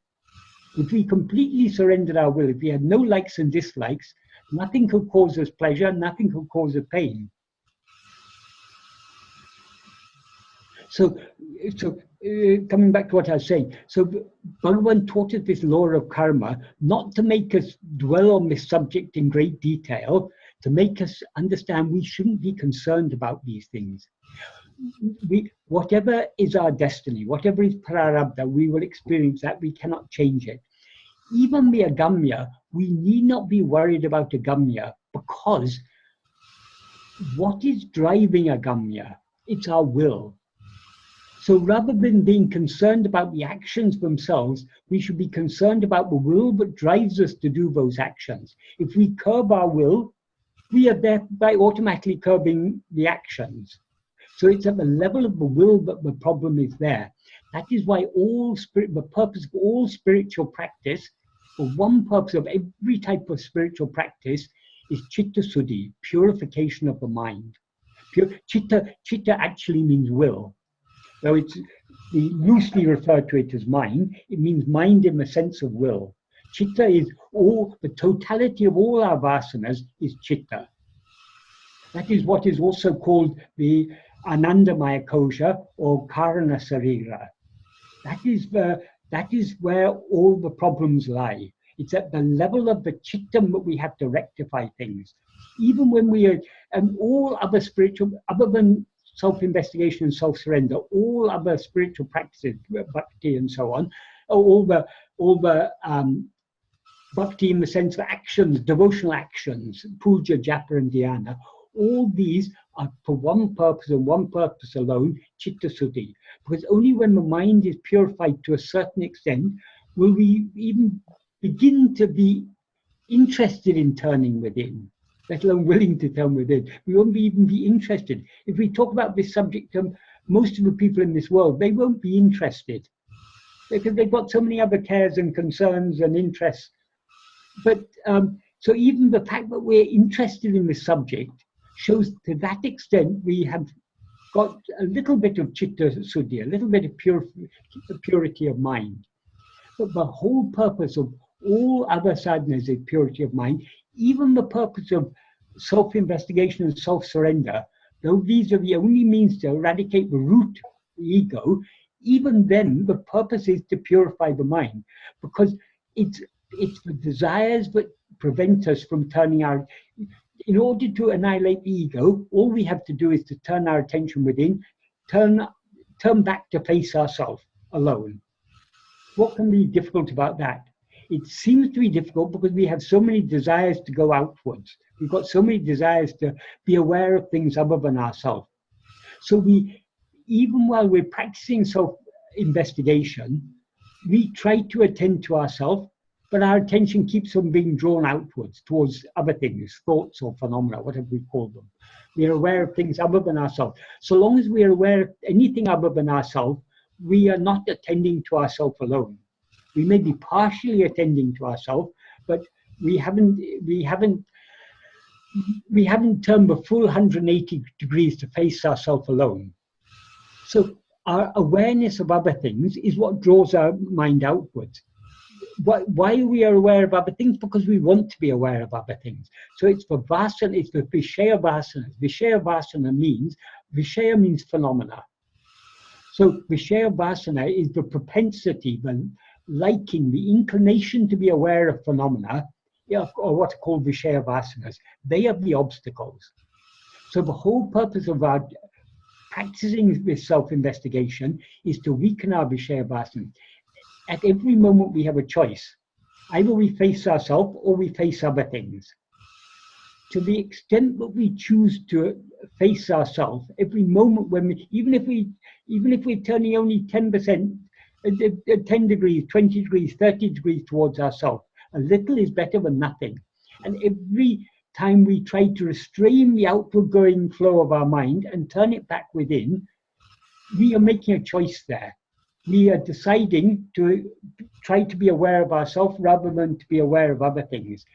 If we completely surrendered our will, if we had no likes and dislikes, nothing could cause us pleasure, nothing could cause us pain. So coming back to what I was saying, so Bhagavan taught us this law of karma, not to make us dwell on this subject in great detail, to make us understand we shouldn't be concerned about these things. whatever is our destiny, whatever is prarabdha, we will experience that. We cannot change it. Even the agamya, we need not be worried about agamya, because what is driving agamya? It's our will. So rather than being concerned about the actions themselves, we should be concerned about the will that drives us to do those actions. If we curb our will, we are thereby automatically curbing the actions. So it's at the level of the will that the problem is there. That is why the purpose of all spiritual practice, or one purpose of every type of spiritual practice, is chitta suddhi, purification of the mind. Chitta actually means will. Though we loosely refer to it as mind, it means mind in the sense of will. Chitta is the totality of all our vasanas is chitta. That is what is also called the anandamaya kosha or karana sarira. That is where all the problems lie. It's at the level of the chittam that we have to rectify things. Even when we are, and all other spiritual, other than self-investigation and self-surrender, all other spiritual practices, bhakti and so on, all the bhakti in the sense of actions, devotional actions, puja, japa and dhyana, all these are for one purpose and one purpose alone, chitta suddhi. Because only when the mind is purified to a certain extent will we even begin to be interested in turning within, let alone willing to turn within. We won't even be interested. If we talk about this subject to most of the people in this world, they won't be interested, because they've got so many other cares and concerns and interests. But so even the fact that we're interested in this subject shows to that extent we have got a little bit of chitta suddhi, a little bit of purity of mind. But the whole purpose of all other sadhanas is purity of mind. Even the purpose of self-investigation and self-surrender, though these are the only means to eradicate the root, the ego, even then the purpose is to purify the mind, because it's the desires that prevent us from turning our... In order to annihilate the ego, all we have to do is to turn our attention within, turn back to face ourselves alone. What can be difficult about that? It seems to be difficult because we have so many desires to go outwards. We've got so many desires to be aware of things other than ourselves. So even while we're practicing self-investigation, we try to attend to ourselves, but our attention keeps on being drawn outwards towards other things, thoughts or phenomena, whatever we call them. We are aware of things other than ourselves. So long as we are aware of anything other than ourselves, we are not attending to ourselves alone. We may be partially attending to ourselves, but we haven't turned the full 180 degrees to face ourselves alone. So our awareness of other things is what draws our mind outwards. Why we are aware of other things? Because we want to be aware of other things. So it's the vasana, it's the vishaya vasanas. Vishaya vasana means phenomena. So vishaya vasana is the propensity, the liking, the inclination to be aware of phenomena, or what are called vishaya vasanas. They are the obstacles. So the whole purpose of our practicing this self-investigation is to weaken our vishaya vasanas. At every moment we have a choice. Either we face ourselves or we face other things. To the extent that we choose to face ourselves, every moment when even if we're turning only 10%, 10 degrees, 20 degrees, 30 degrees towards ourselves, a little is better than nothing. And every time we try to restrain the outward going flow of our mind and turn it back within, we are making a choice there. We are deciding to try to be aware of ourselves rather than to be aware of other things.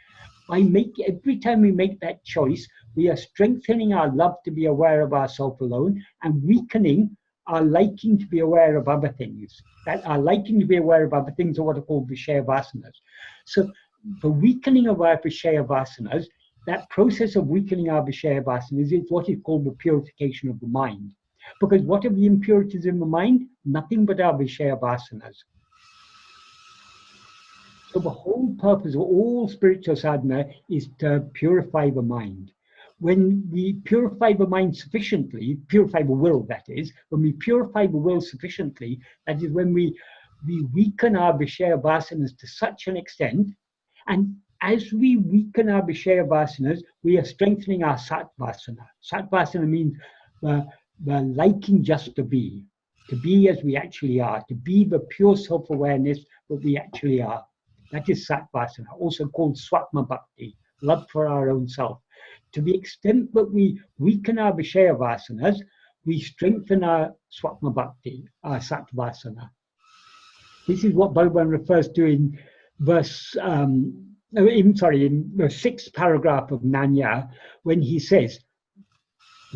Every time we make that choice, we are strengthening our love to be aware of ourselves alone and weakening our liking to be aware of other things. That our liking to be aware of other things are what are called vishaya vasanas. So the weakening of our vishaya vasanas, that process of weakening our vishaya vasanas is what is called the purification of the mind. Because what are the impurities in the mind? Nothing but our vishaya vasanas. So the whole purpose of all spiritual sadhana is to purify the mind. when we purify the mind sufficiently, purify the will, that is, when we purify the will sufficiently, that is when we weaken our Vishaya vasanas to such an extent, and as we weaken our Vishaya vasanas, we are strengthening our Sattvasana. Sattvasana means the liking just to be as we actually are, to be the pure self-awareness that we actually are. That is Sattvasana, also called Swatma Bhakti, love for our own self. To the extent that we weaken our Vishaya vasanas, we strengthen our Swatma Bhakti, our Sattvasana. This is what Bhagavan refers to in verse, in the 6th paragraph of Nanya, when he says,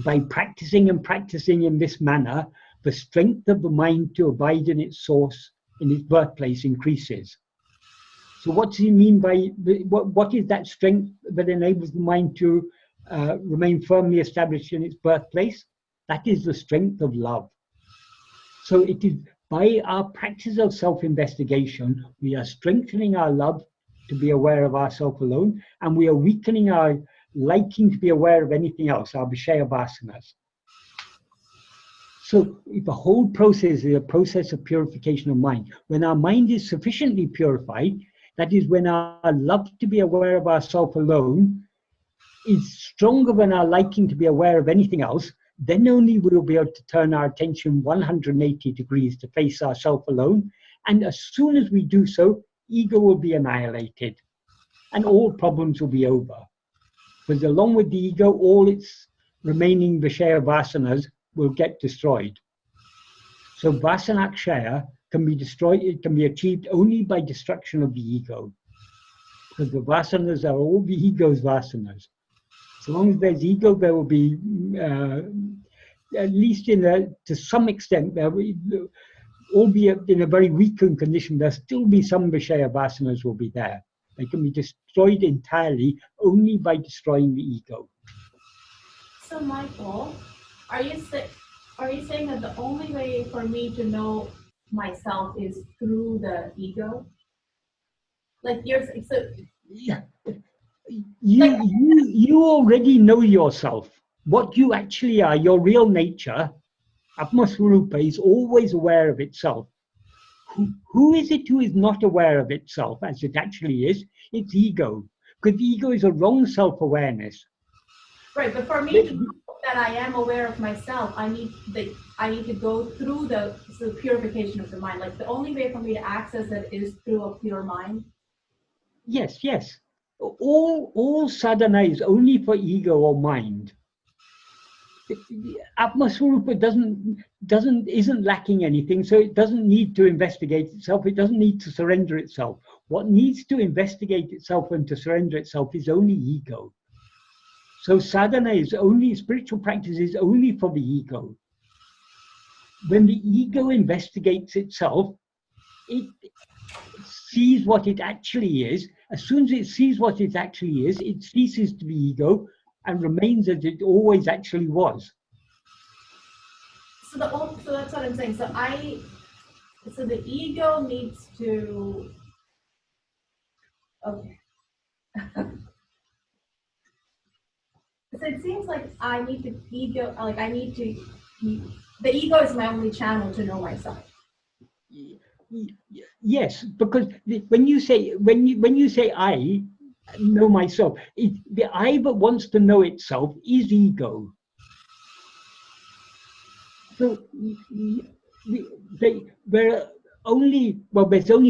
by practicing and practicing in this manner, the strength of the mind to abide in its source, in its birthplace, increases. So what does he mean by, what is that strength that enables the mind to remain firmly established in its birthplace? That is the strength of love. So it is by our practice of self-investigation, we are strengthening our love to be aware of ourself alone, and we are weakening our liking to be aware of anything else, our Vishaya vasanas. So the whole process is a process of purification of mind. When our mind is sufficiently purified, that is when our love to be aware of ourself alone is stronger than our liking to be aware of anything else, then only we'll be able to turn our attention 180 degrees to face ourself alone. And as soon as we do so, ego will be annihilated and all problems will be over. Because along with the ego, all its remaining Vishaya vasanas will get destroyed. So vasanakshaya can be destroyed, it can be achieved only by destruction of the ego. Because the vasanas are all the ego's vasanas. So long as there's ego, there will be, at least to some extent, there will, albeit in a very weakened condition, there'll still be some Vishaya vasanas will be there. They can be destroyed entirely only by destroying the ego. So Michael, are you saying that the only way for me to know myself is through the ego? Like Yeah. You already know yourself. What you actually are, your real nature, Atma-swarupa, is always aware of itself. Who is it who is not aware of itself as it actually is? It's ego. Because ego is a wrong self-awareness. Right, but for me to know that I am aware of myself, I need to go through the purification of the mind. Like the only way for me to access it is through a pure mind. Yes. All sadhana is only for ego or mind. Atma-swarupa isn't lacking anything, so it doesn't need to investigate itself. It doesn't need to surrender itself. What needs to investigate itself and to surrender itself is only ego. So sadhana is only, spiritual practice is only for the ego. When the ego investigates itself, it sees what it actually is. As soon as it sees what it actually is, it ceases to be ego and remains as it always actually was. So that's what I'm saying. So the ego needs to, okay. So it seems like the ego is my only channel to know myself. Yes, because when you say I know myself, the I that wants to know itself is ego. So there's only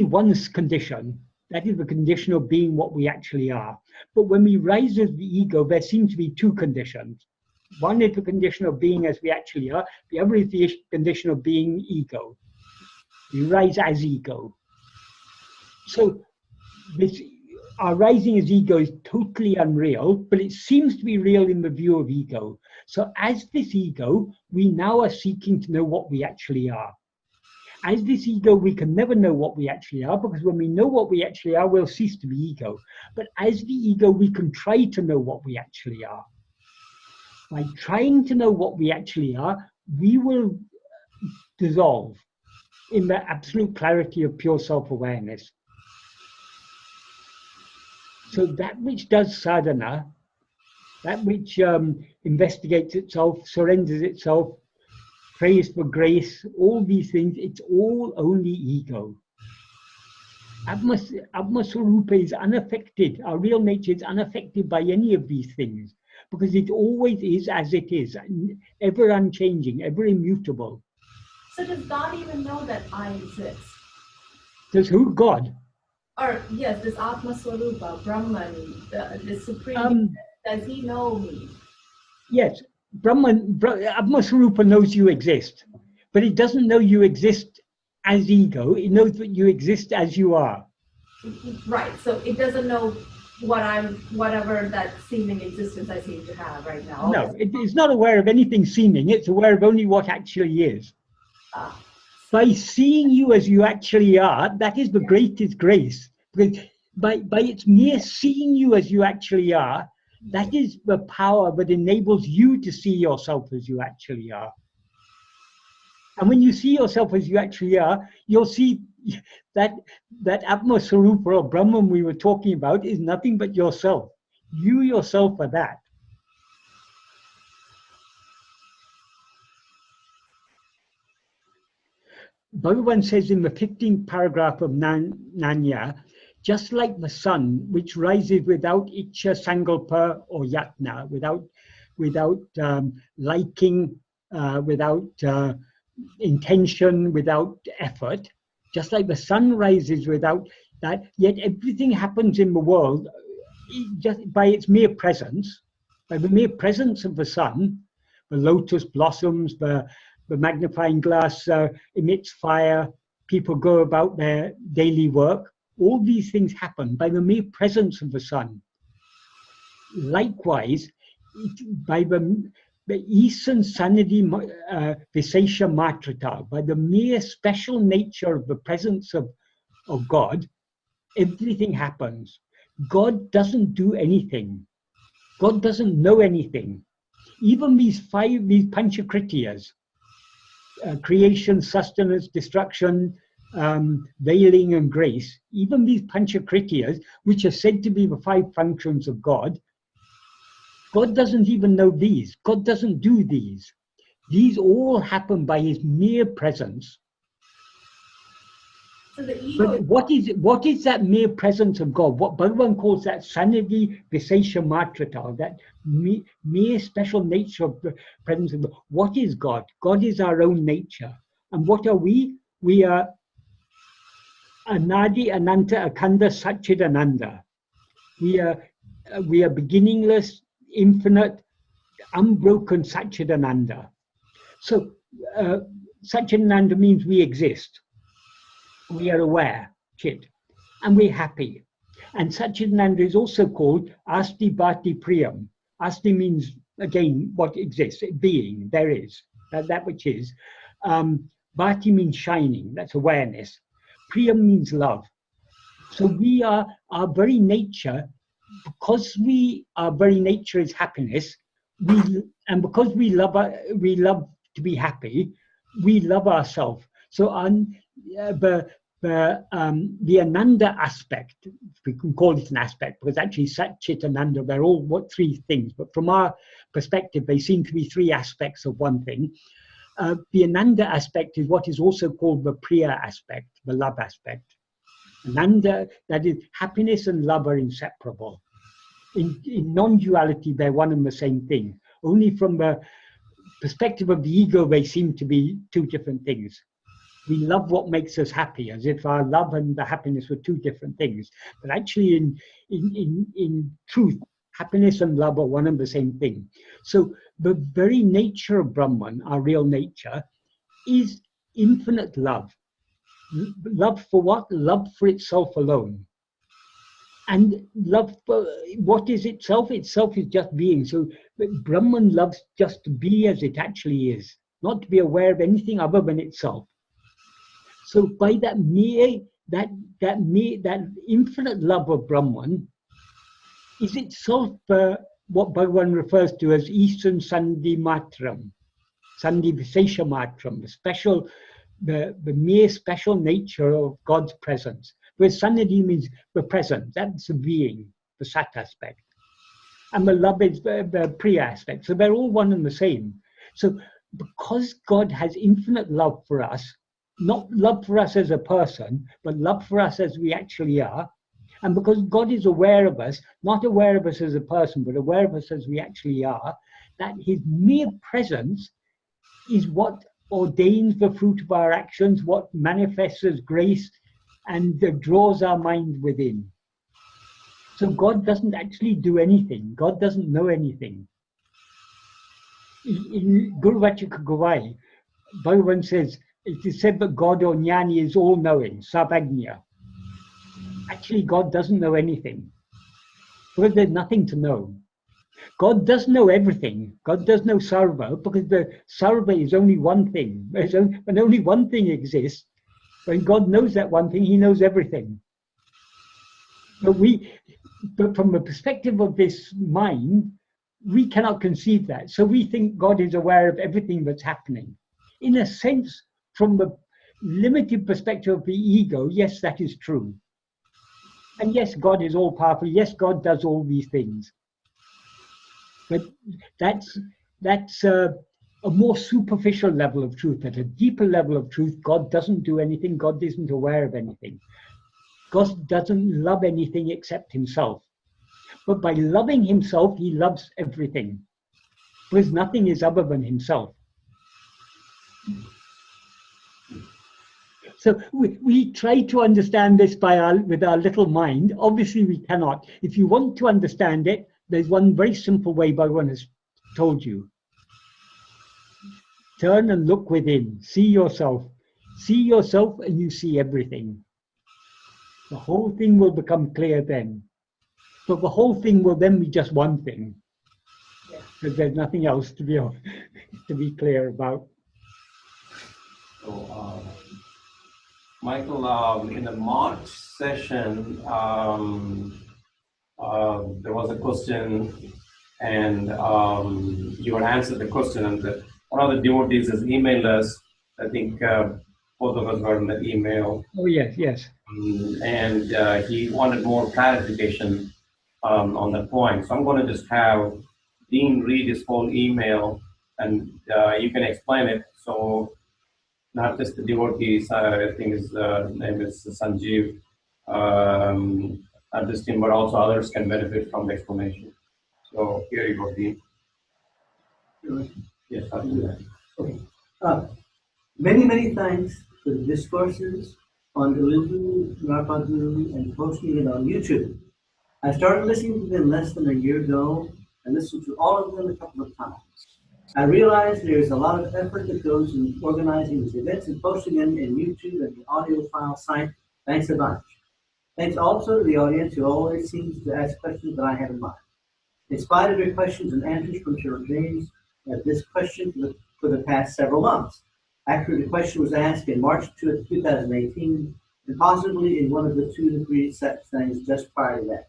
one condition. That is the condition of being what we actually are. But when we rise as the ego, there seem to be two conditions. One is the condition of being as we actually are. The other is the condition of being ego. We rise as ego. So our rising as ego is totally unreal, but it seems to be real in the view of ego. So as this ego, we now are seeking to know what we actually are. As this ego, we can never know what we actually are, because when we know what we actually are, we'll cease to be ego. But as the ego, we can try to know what we actually are. By trying to know what we actually are, we will dissolve in the absolute clarity of pure self-awareness. So that which does sadhana, that which investigates itself, surrenders itself, prays for grace, all these things, it's all only ego. Atma-swarupa is unaffected. Our real nature is unaffected by any of these things because it always is as it is, ever unchanging, ever immutable. So does God even know that I exist? Does who? God? Or yes, this Atma-swarupa, Brahman, the supreme, does he know me? Yes, Atma-swarupa knows you exist, but it doesn't know you exist as ego. It knows that you exist as you are. Right, so it doesn't know whatever that seeming existence I seem to have right now. No, it's not aware of anything seeming. It's aware of only what actually is. By seeing you as you actually are, that is the greatest grace. Because by its mere seeing you as you actually are, that is the power that enables you to see yourself as you actually are. And when you see yourself as you actually are, you'll see that Atma-swarupa or Brahman we were talking about is nothing but yourself. You yourself are that. Bhagavan says in the 15th paragraph of Naṇñā, just like the sun, which rises without ichcha, sankalpa, or yatna, without liking, without intention, without effort, just like the sun rises without that, yet everything happens in the world just by its mere presence, by the mere presence of the sun. The lotus blossoms, the magnifying glass emits fire, people go about their daily work. All these things happen by the mere presence of the sun. Likewise, by the Esan Sanidhi Visesha Matrata, by the mere special nature of the presence of God, everything happens. God doesn't do anything. God doesn't know anything. Even these panchakritiyas, creation, sustenance, destruction, veiling and grace, even these panchakritiyas, which are said to be the 5 functions of God, God doesn't even know these. God doesn't do these. These all happen by his mere presence. So the ego. But what is that mere presence of God? What Bhagavan calls that sanidhi visesha matrata, that mere special nature of the presence of God. What is God? God is our own nature. And what are we? We are anadi, ananta, akhanda, satchidananda. We are beginningless, infinite, unbroken Satchidananda. So Satchidananda means we exist. We are aware, Chit, and we're happy. And Satchidananda is also called Asti Bhati Priyam. Asti means, again, what exists, being, there is, that which is. Bhati means shining, that's awareness. Priyam means love. So we are, our very nature, because our very nature is happiness, and because we love to be happy, we love ourselves. So the Ananda aspect, if we can call it an aspect, because actually Sat, Chit, Ananda, they're all 3 things, but from our perspective, they seem to be 3 aspects of one thing. The Ananda aspect is what is also called the Priya aspect, the love aspect. Ananda, that is, happiness and love are inseparable. In non-duality, they're one and the same thing. Only from the perspective of the ego, they seem to be 2 different things. We love what makes us happy, as if our love and the happiness were 2 different things. But actually, in truth, happiness and love are one and the same thing. So the very nature of Brahman, our real nature, is infinite love. Love for what? Love for itself alone. And love for what is itself? Itself is just being. So Brahman loves just to be as it actually is, not to be aware of anything other than itself. So by that infinite love of Brahman is itself what Bhagavan refers to as Esan Sandhi Matram, Sandhi Visesha Matram, the mere special nature of God's presence. Whereas Sannidhi means the present, that's the being, the Sat aspect. and the love is the pre-aspect. So they're all one and the same. So because God has infinite love for us, not love for us as a person, but love for us as we actually are, and because God is aware of us, not aware of us as a person, but aware of us as we actually are, that his mere presence is what ordains the fruit of our actions, what manifests as grace, and draws our mind within. So God doesn't actually do anything. God doesn't know anything. In Uḻḷadu, Bhagavan says, it is said that God or Jnani is all-knowing, Sarvajña. Actually, God doesn't know anything, because there's nothing to know. God does know everything. God does know sārvarō, because the sārva is only one thing. When only one thing exists, when God knows that one thing, he knows everything. But from the perspective of this mind, we cannot conceive that. So we think God is aware of everything that's happening. In a sense, from the limited perspective of the ego, yes, that is true. And yes, God is all-powerful. Yes, God does all these things. But that's a more superficial level of truth. At a deeper level of truth, God doesn't do anything. God isn't aware of anything. God doesn't love anything except himself. But by loving himself, he loves everything, because nothing is other than himself. So we try to understand this with our little mind. Obviously, we cannot. If you want to understand it, there's one very simple way Bhagavan has told you. Turn and look within. See yourself. See yourself and you see everything. The whole thing will become clear then. But the whole thing will then be just one thing. Because there's nothing else to be clear about. So, Michael, in the March session, there was a question, and you had answered the question, and one of the devotees has emailed us. I think both of us got in the email. Oh, yes, yes. And he wanted more clarification on that point. So I'm going to just have Dean read his whole email, and you can explain it. So not just the devotees, I think his name is Sanjeev, at this team, but also others can benefit from the explanation. So here you go, Dean. Yes, I'll do that. Okay. Many thanks for the discourses on Uḻḷadu Nāṛpadu and posting it on YouTube. I started listening to them less than a year ago and listened to all of them a couple of times. I realized there's a lot of effort that goes in organizing these events and posting them in YouTube and the audio file site. Thanks a bunch. Thanks also to the audience who always seems to ask questions that I have in mind. In spite of your questions and answers from Sri James, I have this question for the past several months. Actually, the question was asked in March 2018, and possibly in one of the 2 to 3 things just prior to that.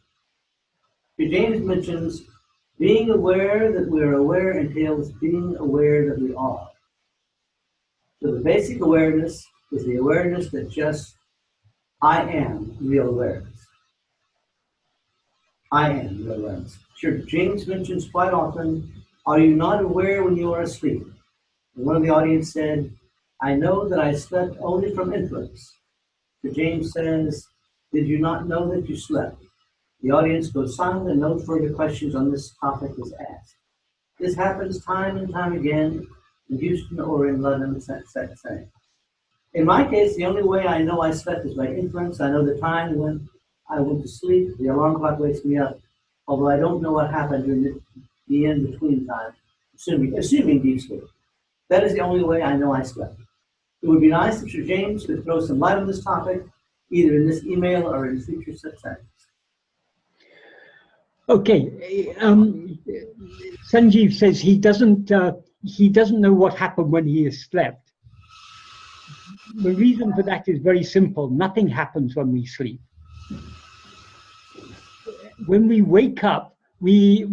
Sri James mentions being aware that we're aware entails being aware that we are. So the basic awareness is the awareness that just I am real awareness. I am real awareness. Sri James mentions quite often, are you not aware when you are asleep? And one of the audience said, I know that I slept only from inference. Sri James says, did you not know that you slept? The audience goes silent and no further questions on this topic is asked. This happens time and time again in Houston or in London, same. In my case, the only way I know I slept is by inference. I know the time when I went to sleep, the alarm clock wakes me up, although I don't know what happened during the in-between time, assuming deep sleep. That is the only way I know I slept. It would be nice if Sir James could throw some light on this topic, either in this email or in future sessions. Okay, Sanjeev says he doesn't know what happened when he has slept. The reason for that is very simple. Nothing happens when we sleep. When we wake up, we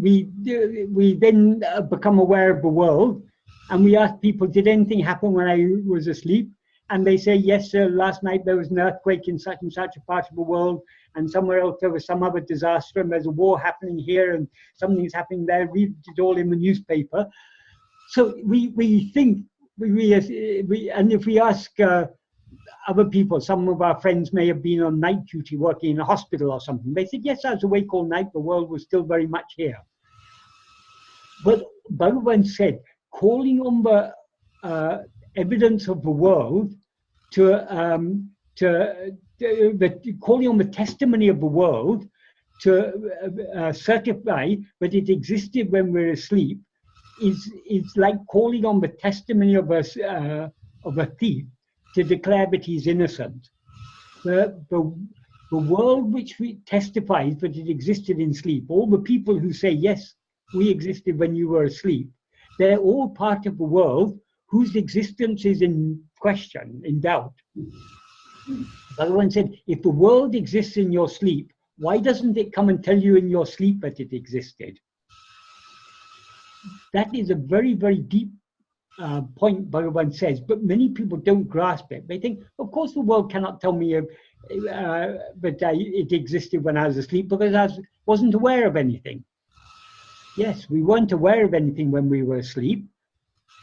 then become aware of the world, and we ask people, did anything happen when I was asleep? And they say, yes, sir, last night there was an earthquake in such and such a part of the world, and somewhere else there was some other disaster, and there's a war happening here, and something's happening there. Read it all in the newspaper. So we think, and if we ask other people, some of our friends may have been on night duty working in a hospital or something. They said, yes, I was awake all night. The world was still very much here. But Bhagavan said, calling on the evidence of the world calling on the testimony of the world to certify that it existed when we're asleep is like calling on the testimony of a thief to declare that he's innocent. The world which testifies that it existed in sleep, all the people who say, yes, we existed when you were asleep, they're all part of the world whose existence is in question, in doubt. Bhagavan said, if the world exists in your sleep, why doesn't it come and tell you in your sleep that it existed? That is a very, very deep point, Bhagavan says, but many people don't grasp it. They think, of course the world cannot tell me that it existed when I was asleep, because I wasn't aware of anything. Yes, we weren't aware of anything when we were asleep,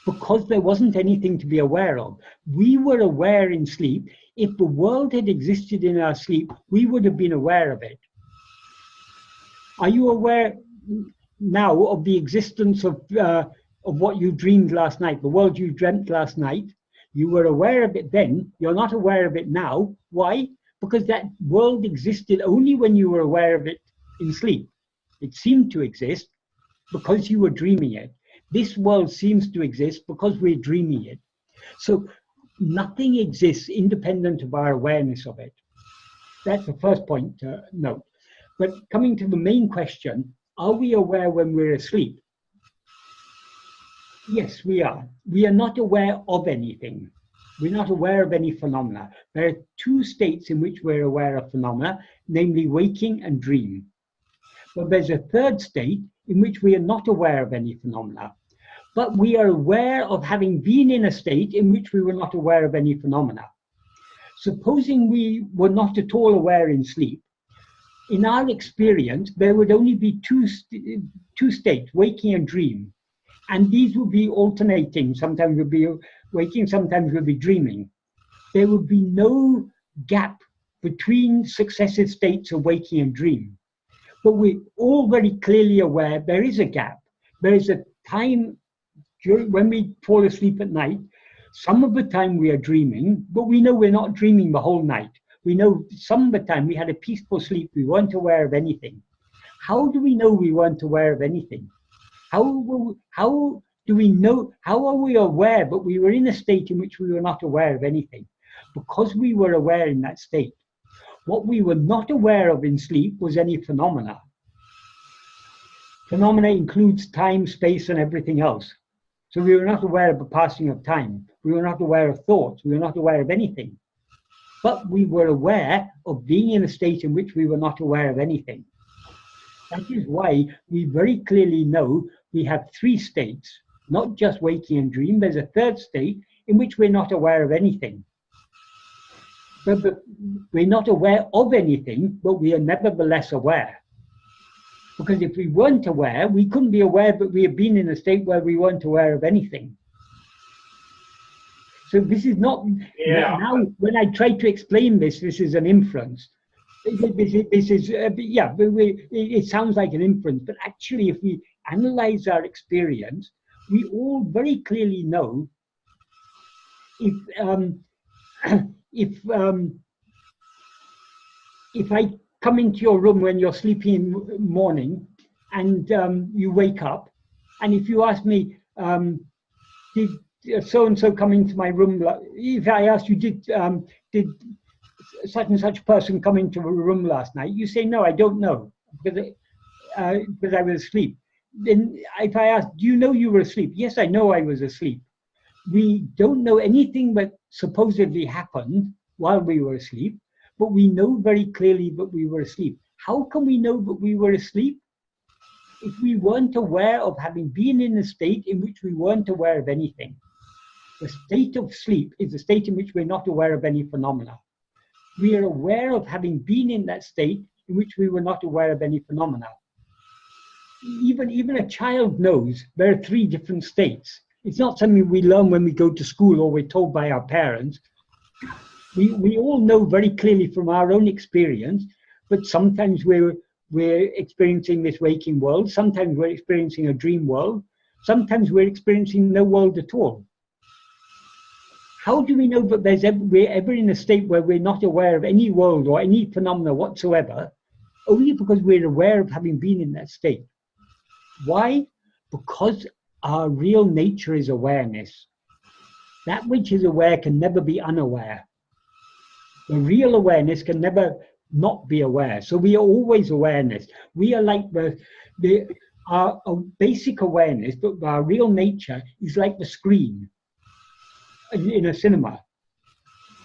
because there wasn't anything to be aware of. We were aware in sleep. If the world had existed in our sleep, we would have been aware of it. Are you aware now of the existence of what you dreamed last night, the world you dreamt last night? You were aware of it then, you're not aware of it now. Why? Because that world existed only when you were aware of it in sleep. It seemed to exist because you were dreaming it. This world seems to exist because we're dreaming it. So nothing exists independent of our awareness of it. That's the first point to note. But coming to the main question, are we aware when we're asleep? Yes, we are. We are not aware of anything. We're not aware of any phenomena. There are two states in which we're aware of phenomena, namely waking and dream. But there's a third state in which we are not aware of any phenomena. But we are aware of having been in a state in which we were not aware of any phenomena. Supposing we were not at all aware in sleep, in our experience, there would only be two states, waking and dream. And these would be alternating. Sometimes we'll be waking, sometimes we'll be dreaming. There would be no gap between successive states of waking and dream. But we're all very clearly aware there is a gap. There is a time when we fall asleep at night. Some of the time we are dreaming, but we know we're not dreaming the whole night. We know some of the time we had a peaceful sleep, we weren't aware of anything. How do we know we weren't aware of anything? How do we know, how are we aware but we were in a state in which we were not aware of anything? Because we were aware in that state. What we were not aware of in sleep was any phenomena. Phenomena includes time, space, and everything else. So we were not aware of the passing of time. We were not aware of thoughts. We were not aware of anything. But we were aware of being in a state in which we were not aware of anything. That is why we very clearly know we have three states, not just waking and dream. There's a third state in which we're not aware of anything. But we're not aware of anything, but we are nevertheless aware. Because if we weren't aware, we couldn't be aware that we have been in a state where we weren't aware of anything. So this is not, now when I try to explain this, this is an inference. It sounds like an inference, but actually if we analyze our experience, we all very clearly know if I come into your room when you're sleeping in the morning and you wake up, and if you ask me, did so-and-so come into my room, if I ask you, did such and such person come into a room last night, you say, no, I don't know, because I was asleep. Then if I ask, do you know you were asleep? Yes, I know I was asleep. We don't know anything that supposedly happened while we were asleep, but we know very clearly that we were asleep. How can we know that we were asleep? If we weren't aware of having been in a state in which we weren't aware of anything. The state of sleep is a state in which we're not aware of any phenomena. We are aware of having been in that state in which we were not aware of any phenomena. Even a child knows there are 3 different states. It's not something we learn when we go to school or we're told by our parents. We all know very clearly from our own experience, but sometimes we're experiencing this waking world, sometimes we're experiencing a dream world, sometimes we're experiencing no world at all. How do we know that we're ever in a state where we're not aware of any world or any phenomena whatsoever? Only because we're aware of having been in that state. Why? Because our real nature is awareness. That which is aware can never be unaware. The real awareness can never not be aware. So we are always awareness. We are like our basic awareness, but our real nature is like the screen in a cinema.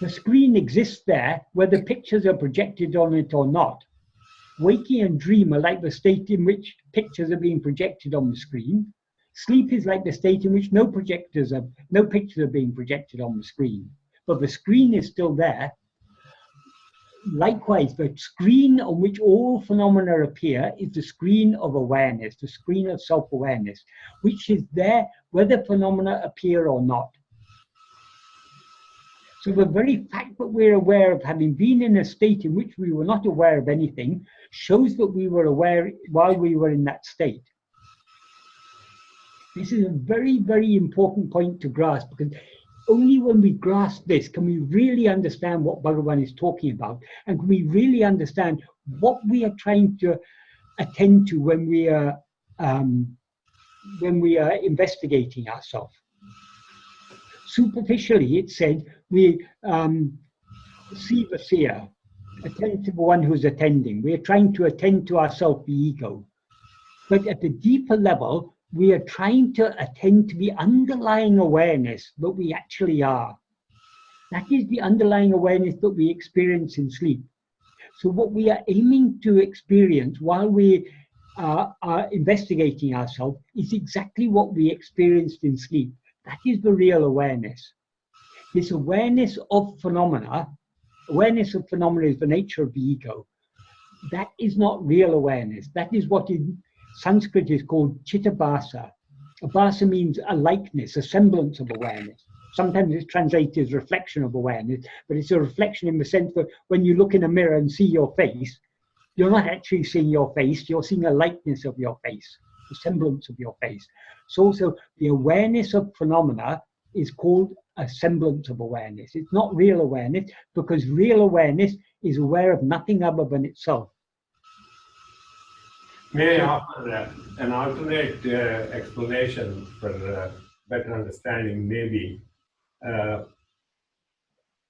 The screen exists there whether pictures are projected on it or not. Waking and dream are like the state in which pictures are being projected on the screen. Sleep is like the state in which no pictures are being projected on the screen. But the screen is still there. Likewise, the screen on which all phenomena appear is the screen of awareness, the screen of self-awareness, which is there whether phenomena appear or not. So the very fact that we're aware of having been in a state in which we were not aware of anything shows that we were aware while we were in that state. This is a very, very important point to grasp, because only when we grasp this can we really understand what Bhagavan is talking about, and can we really understand what we are trying to attend to when we are investigating ourselves. Superficially, it said we see the seer, attend to the one who's attending. We are trying to attend to ourselves, the ego. But at the deeper level, we are trying to attend to the underlying awareness that we actually are. That is the underlying awareness that we experience in sleep. So what we are aiming to experience while we are investigating ourselves is exactly what we experienced in sleep. That is the real awareness. This awareness of phenomena is the nature of the ego. That is not real awareness. That is what in Sanskrit is called chittabhasa. Abhasa means a likeness, a semblance of awareness. Sometimes it's translated as reflection of awareness, but it's a reflection in the sense that when you look in a mirror and see your face, you're not actually seeing your face, you're seeing a likeness of your face, a semblance of your face. So also the awareness of phenomena is called a semblance of awareness. It's not real awareness, because real awareness is aware of nothing other than itself. May I offer an alternate explanation for better understanding? Maybe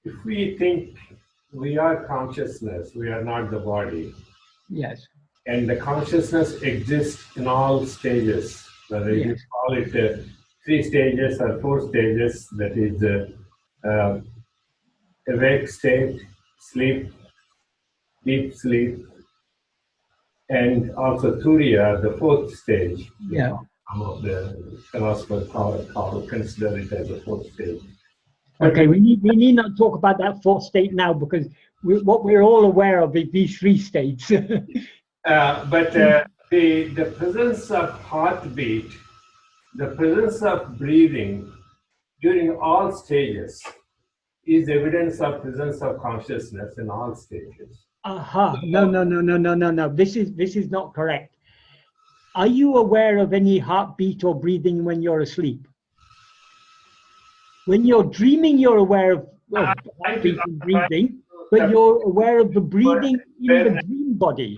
if we think we are consciousness, we are not the body. Yes. And the consciousness exists in all stages, whether you call it 3 stages or 4 stages, that is the awake state, sleep, deep sleep, and also Turiya, the 4th stage. Yeah. Some of the philosophers consider it as a 4th stage. Okay, we need not talk about that 4th state now, because what we're all aware of is these 3 states. But the presence of heartbeat, the presence of breathing during all stages is evidence of presence of consciousness in all stages. Aha! No. This is not correct. Are you aware of any heartbeat or breathing when you're asleep? When you're dreaming, you're aware of heartbeat and breathing, but you're aware of the breathing in the dream body.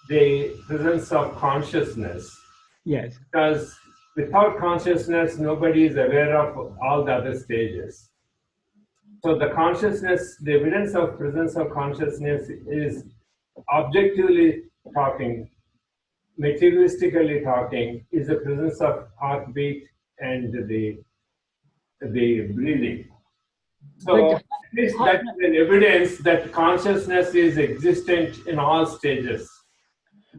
The presence of consciousness. Yes. Because without consciousness, nobody is aware of all the other stages. So the consciousness, the evidence of presence of consciousness is objectively talking, materialistically talking, is the presence of heartbeat and the breathing. So that's an evidence that consciousness is existent in all stages.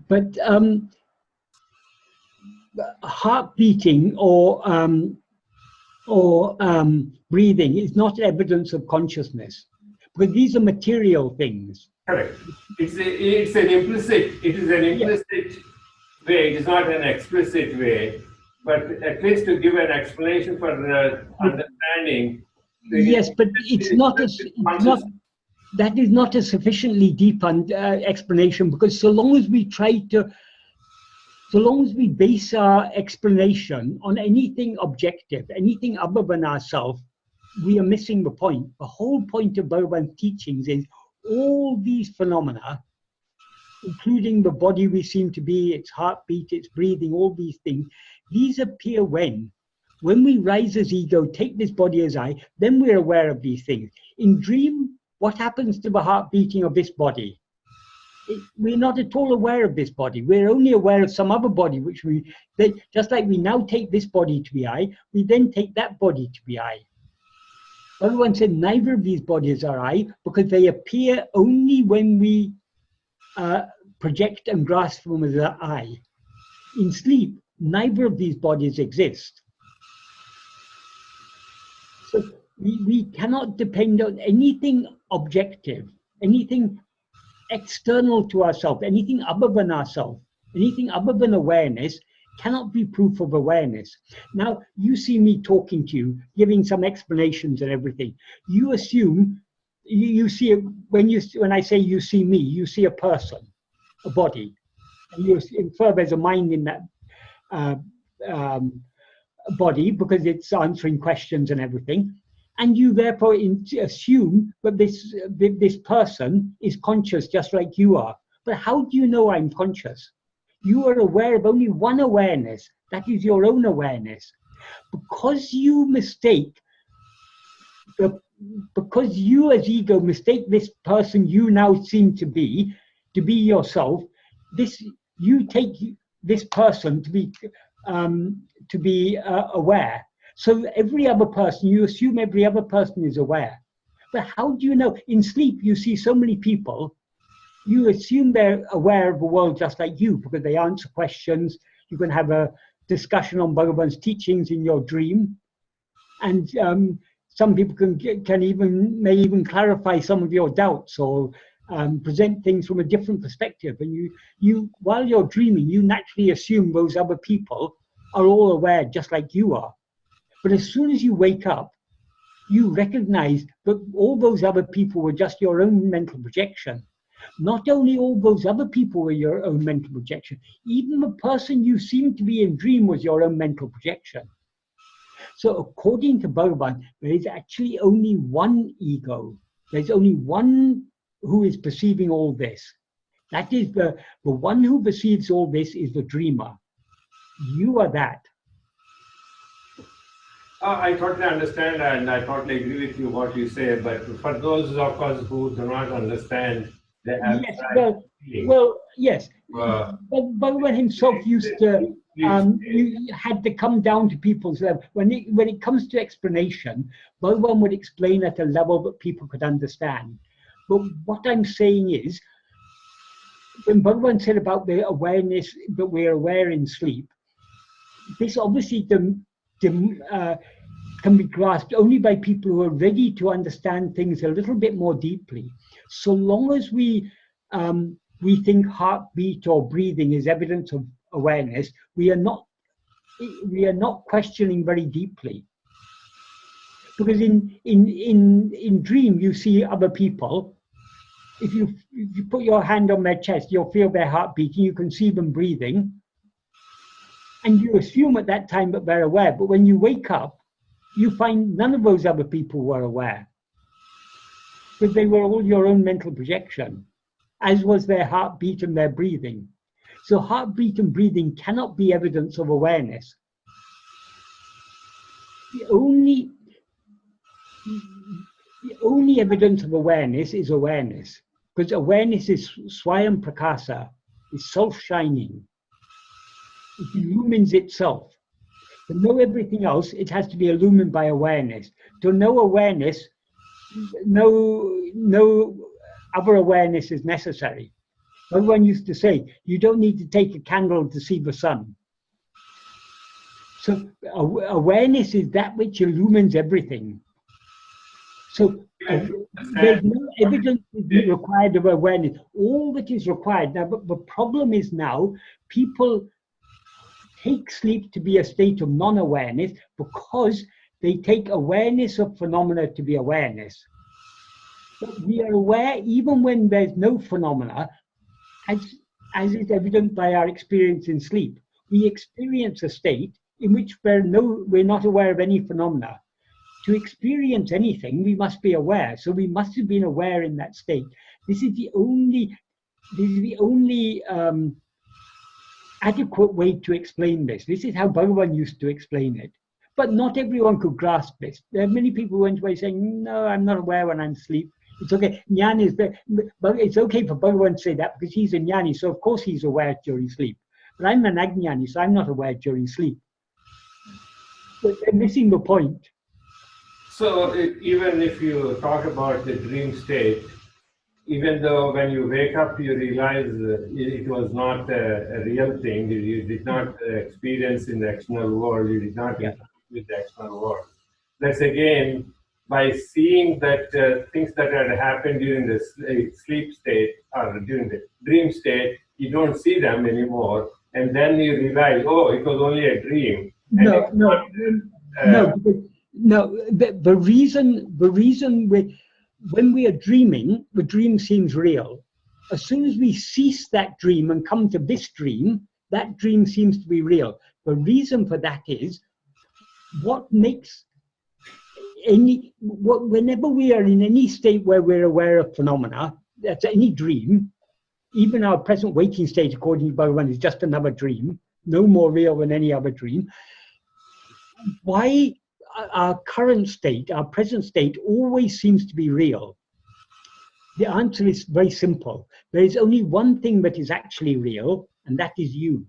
But heart beating or breathing is not evidence of consciousness. because these are material things. Correct. It is an implicit way. It is not an explicit way, but at least to give an explanation for understanding. Yes, but that is not a sufficiently deep explanation, because so long as we base our explanation on anything objective, anything other than ourselves, we are missing the point. The whole point of Bhagavan's teachings is all these phenomena, including the body we seem to be, its heartbeat, its breathing, all these things, these appear when we rise as ego, take this body as I, then we're aware of these things. In dream, what happens to the heart beating of this body? We're not at all aware of this body. We're only aware of some other body, just like we now take this body to be I, we then take that body to be I. Bhagavan said neither of these bodies are I, because they appear only when we project and grasp them as I. In sleep, neither of these bodies exist. So we cannot depend on anything objective, anything external to ourselves, anything other than ourselves, anything other than awareness cannot be proof of awareness. Now, you see me talking to you, giving some explanations and everything. You assume, you see, when I say you see me, you see a person, a body, and you infer there's a mind in that body because it's answering questions and everything. And you therefore assume that this person is conscious just like you are. But how do you know I'm conscious? You are aware of only one awareness, that is your own awareness. Because you because you as ego mistake this person you now seem to be yourself, you take this person to be aware. So every other person, you assume every other person is aware. But how do you know? In sleep, you see so many people, you assume they're aware of the world just like you, because they answer questions. You can have a discussion on Bhagavan's teachings in your dream. And some people may even clarify some of your doubts or present things from a different perspective. And you while you're dreaming, you naturally assume those other people are all aware just like you are. But as soon as you wake up, you recognize that all those other people were just your own mental projection. Not only all those other people were your own mental projection, even the person you seemed to be in dream was your own mental projection. So according to Bhagavan, there is actually only one ego. There's only one who is perceiving all this. That is the one who perceives all this is the dreamer. You are that. I totally understand and I totally agree with you what you say, but for those of us who do not understand, they have yes, but Bhagavan himself used to, you had to come down to people's level. When it comes to explanation, Bhagavan would explain at a level that people could understand. But what I'm saying is, when Bhagavan said about the awareness that we're aware in sleep, this obviously can be grasped only by people who are ready to understand things a little bit more deeply. So long as we think heartbeat or breathing is evidence of awareness, we are not questioning very deeply. Because in dream you see other people. If you put your hand on their chest, you'll feel their heart beating. You can see them breathing. And you assume at that time that they're aware, but when you wake up, you find none of those other people were aware, because they were all your own mental projection, as was their heartbeat and their breathing. So heartbeat and breathing cannot be evidence of awareness. The only evidence of awareness is awareness, because awareness is swayam prakasa, is self-shining. It illumines itself. To know everything else, it has to be illumined by awareness. To know awareness, no other awareness is necessary. Everyone used to say, you don't need to take a candle to see the sun. So awareness is that which illumines everything. So There's no evidence required of awareness. All that is required now, but the problem is now people take sleep to be a state of non-awareness because they take awareness of phenomena to be awareness. But we are aware even when there's no phenomena, as is evident by our experience in sleep. We experience a state in which we're not aware of any phenomena. To experience anything, we must be aware. So we must have been aware in that state. This is the only adequate way to explain this. This is how Bhagavan used to explain it. But not everyone could grasp this. There are many people who went away saying, no, I'm not aware when I'm asleep. It's okay. Jnana is there. But it's okay for Bhagavan to say that because he's a jnani, so of course he's aware during sleep. But I'm an ajnani, so I'm not aware during sleep. But they're missing the point. So even if you talk about the dream state, even though when you wake up you realize it was not a real thing, you did not experience in the external world, you did not interact with the external world. That's again by seeing that things that had happened during the sleep state or during the dream state, you don't see them anymore, and then you realize, oh, it was only a dream. No, the reason when we are dreaming, the dream seems real. As soon as we cease that dream and come to this dream, that dream seems to be real. The reason for that is what makes whenever we are in any state where we're aware of phenomena, that's any dream, even our present waking state, according to Bhagavan, is just another dream, no more real than any other dream. Why our current state, our present state, always seems to be real? The answer is very simple. There is only one thing that is actually real, and that is you.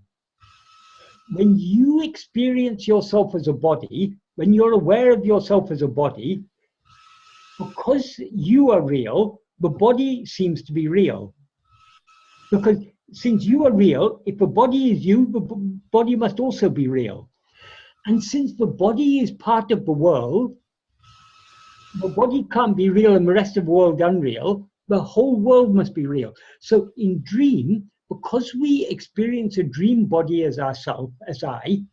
When you experience yourself as a body, when you're aware of yourself as a body, because you are real, the body seems to be real. Because since you are real, if the body is you, the body must also be real. And since the body is part of the world, the body can't be real and the rest of the world unreal, the whole world must be real. So in dream, because we experience a dream body as ourself, as I,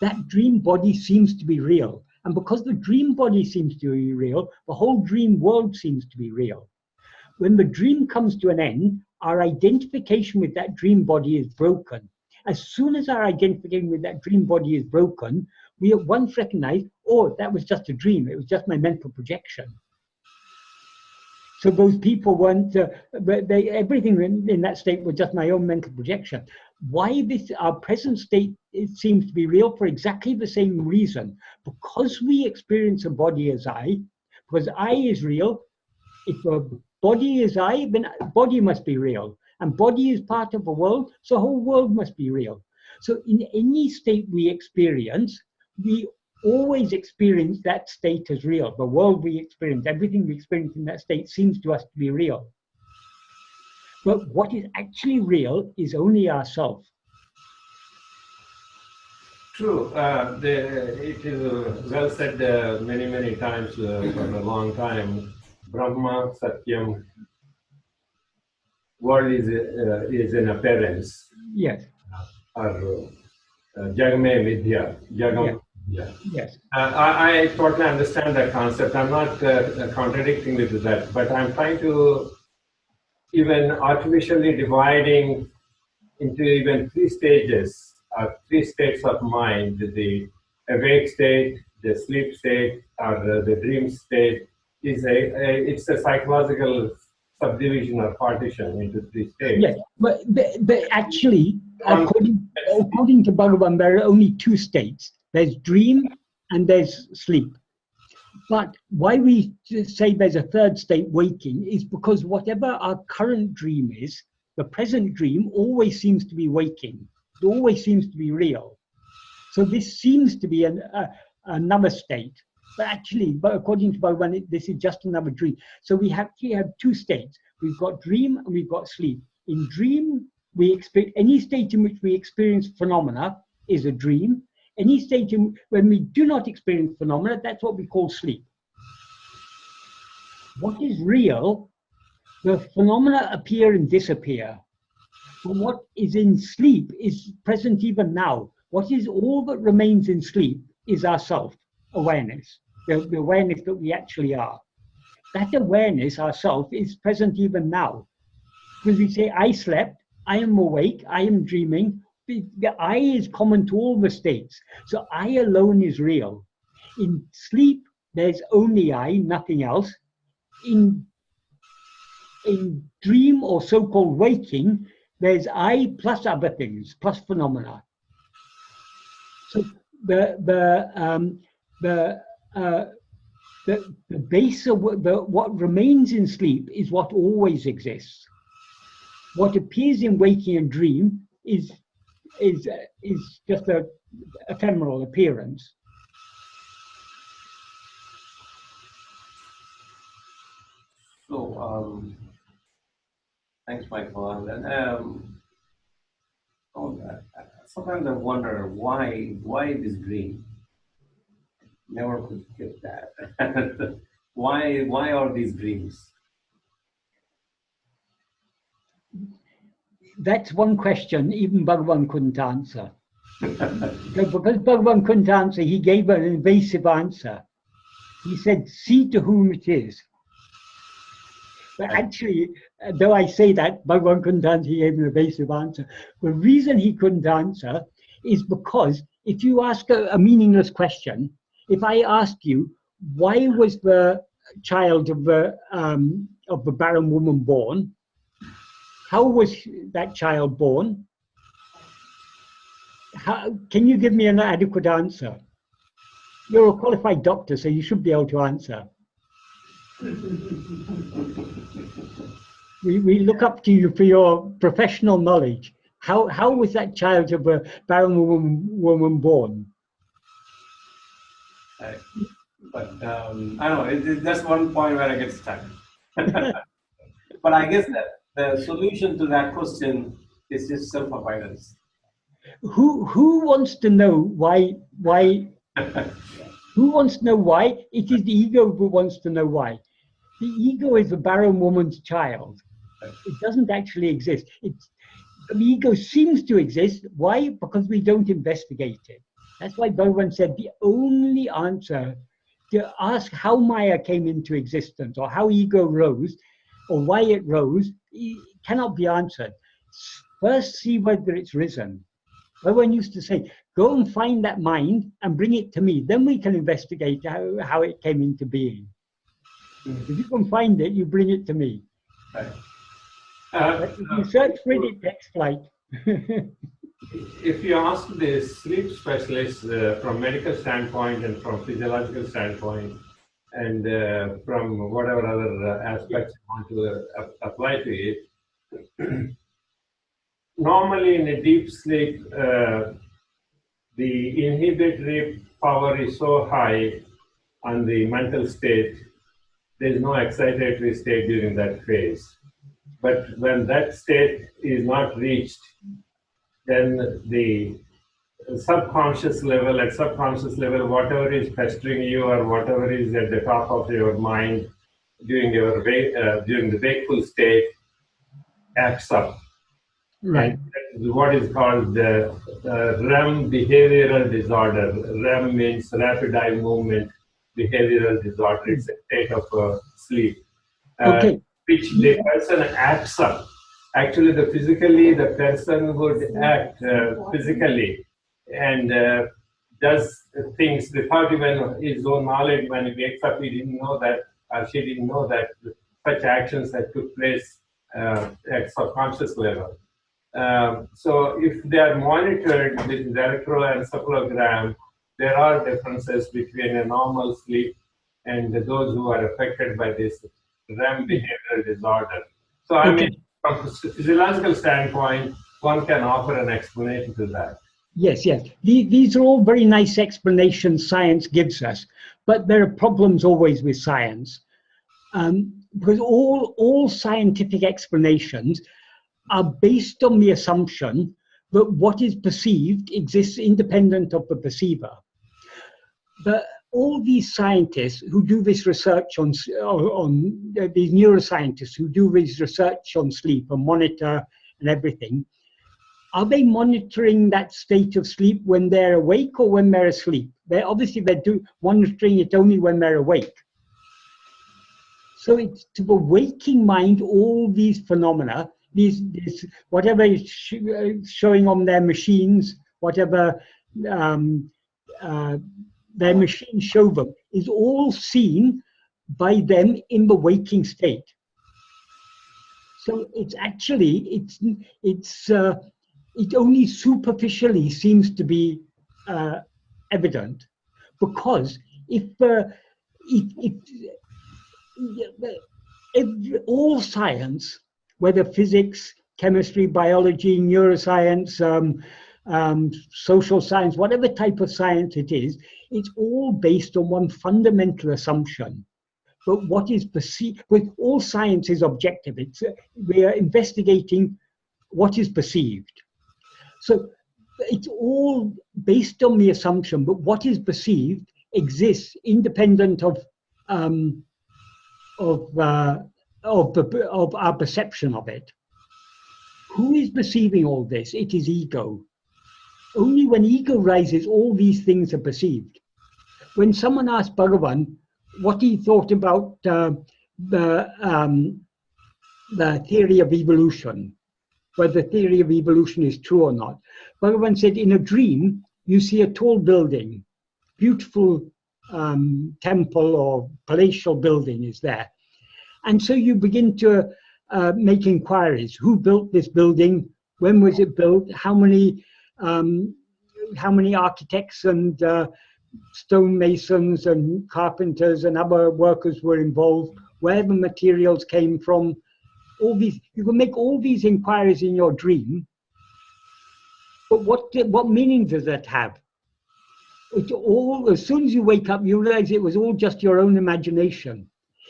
that dream body seems to be real. And because the dream body seems to be real, the whole dream world seems to be real. When the dream comes to an end, our identification with that dream body is broken. As soon as our identification with that dream body is broken, we at once recognize, oh, that was just a dream. It was just my mental projection. So those people weren't, everything in that state was just my own mental projection. Why our present state, it seems to be real for exactly the same reason. Because we experience a body as I, because I is real, if a body is I, then body must be real. And body is part of the world, so the whole world must be real. So in any state we experience, we always experience that state as real. The world we experience, everything we experience in that state seems to us to be real. But what is actually real is only ourself. True. It is well said many, many times for a long time. Brahma, Satyam, world is an appearance. Yes. Or Jagame Vidya. Jagam. Yeah. Yes. I totally understand that concept. I'm not contradicting with that, but I'm trying to even artificially dividing into even three stages, three states of mind: the awake state, the sleep state, or the dream state. It's a psychological subdivision or partition into three states. Yes, but actually, according to Bhagavan, there are only two states. There's dream and there's sleep. But why we say there's a third state, waking, is because whatever our current dream is, the present dream always seems to be waking. It always seems to be real. So this seems to be another state. But actually, according to Bhagavan, this is just another dream. So we have two states. We've got dream and we've got sleep. In dream, any state in which we experience phenomena is a dream. Any state when we do not experience phenomena, that's what we call sleep. what is real, the phenomena appear and disappear. But what is in sleep is present even now. What is all that remains in sleep is our self-awareness, the awareness that we actually are. That awareness, ourself, is present even now. Because we say, I slept, I am awake, I am dreaming. The I is common to all the states. So I alone is real. In sleep, there's only I, nothing else. In dream or so-called waking, there's I plus other things, plus phenomena. So the base of what remains in sleep is what always exists. What appears in waking and dream is just a ephemeral appearance. So thanks, Michael. And sometimes I wonder why this dream. Never could get that. Why are these dreams? That's one question even Bhagavan couldn't answer. Because Bhagavan couldn't answer, he gave an evasive answer. He said, see to whom it is. But actually, though I say that, Bhagavan couldn't answer, he gave an evasive answer. The reason he couldn't answer is because if you ask a meaningless question, if I ask you, why was the child of the barren woman born? How was that child born? Can you give me an adequate answer? You're a qualified doctor, so you should be able to answer. We look up to you for your professional knowledge. How was that child of a barren woman born? But I don't know, that's one point where I get stuck. But I guess that the solution to that question is just self-awareness. Who wants to know why? Who wants to know why? It is the ego who wants to know why. The ego is the barren woman's child. It doesn't actually exist. The ego seems to exist. Why? Because we don't investigate it. That's why Bhagavan said the only answer to ask how Maya came into existence or how ego rose or why it rose cannot be answered. First see whether it's risen. Bhagavan used to say, go and find that mind and bring it to me. Then we can investigate how it came into being. If you can find it, you bring it to me. Right. But if you search for it, it takes flight. If you ask the sleep specialists from medical standpoint and from physiological standpoint and from whatever other aspects you want to apply to it, normally in a deep sleep, the inhibitory power is so high on the mental state, there is no excitatory state during that phase. But when that state is not reached, then the subconscious level, whatever is pestering you or whatever is at the top of your mind during the wakeful state acts up. Right. And what is called the REM behavioral disorder. REM means rapid eye movement behavioral disorder. It's a state of sleep, which the person acts up. Actually, the person would act physically and does things without even his own knowledge. When he wakes up, he didn't know that, or she didn't know that such actions that took place at subconscious level. So if they are monitored with electroencephalogram, there are differences between a normal sleep and those who are affected by this REM behavioral disorder. So I mean, from a physiological standpoint, one can offer an explanation to that. Yes. These are all very nice explanations science gives us, but there are problems always with science. Because all scientific explanations are based on the assumption that what is perceived exists independent of the perceiver. all these scientists who do this research on these neuroscientists who do this research on sleep and monitor and everything, are they monitoring that state of sleep when they're awake or when they're asleep? They're monitoring it only when they're awake. So it's to the waking mind, all these phenomena, this whatever is showing on their machines, whatever their machines show them, is all seen by them in the waking state. So it's actually, it only superficially seems to be evident, because if all science, whether physics, chemistry, biology, neuroscience, social science, whatever type of science it is, it's all based on one fundamental assumption. But what is perceived, with all science is objective. We are investigating what is perceived. So it's all based on the assumption, but what is perceived exists independent of our perception of it. Who is perceiving all this? It is ego. Only when ego rises, all these things are perceived. When someone asked Bhagavan what he thought about the theory of evolution, whether the theory of evolution is true or not, Bhagavan said, in a dream, you see a tall building, beautiful temple or palatial building is there. And so you begin to make inquiries. Who built this building? When was it built? How many architects and stonemasons and carpenters and other workers were involved? Where the materials came from? All these, you can make all these inquiries in your dream. But what meaning does that have? It's all, as soon as you wake up, you realize it was all just your own imagination.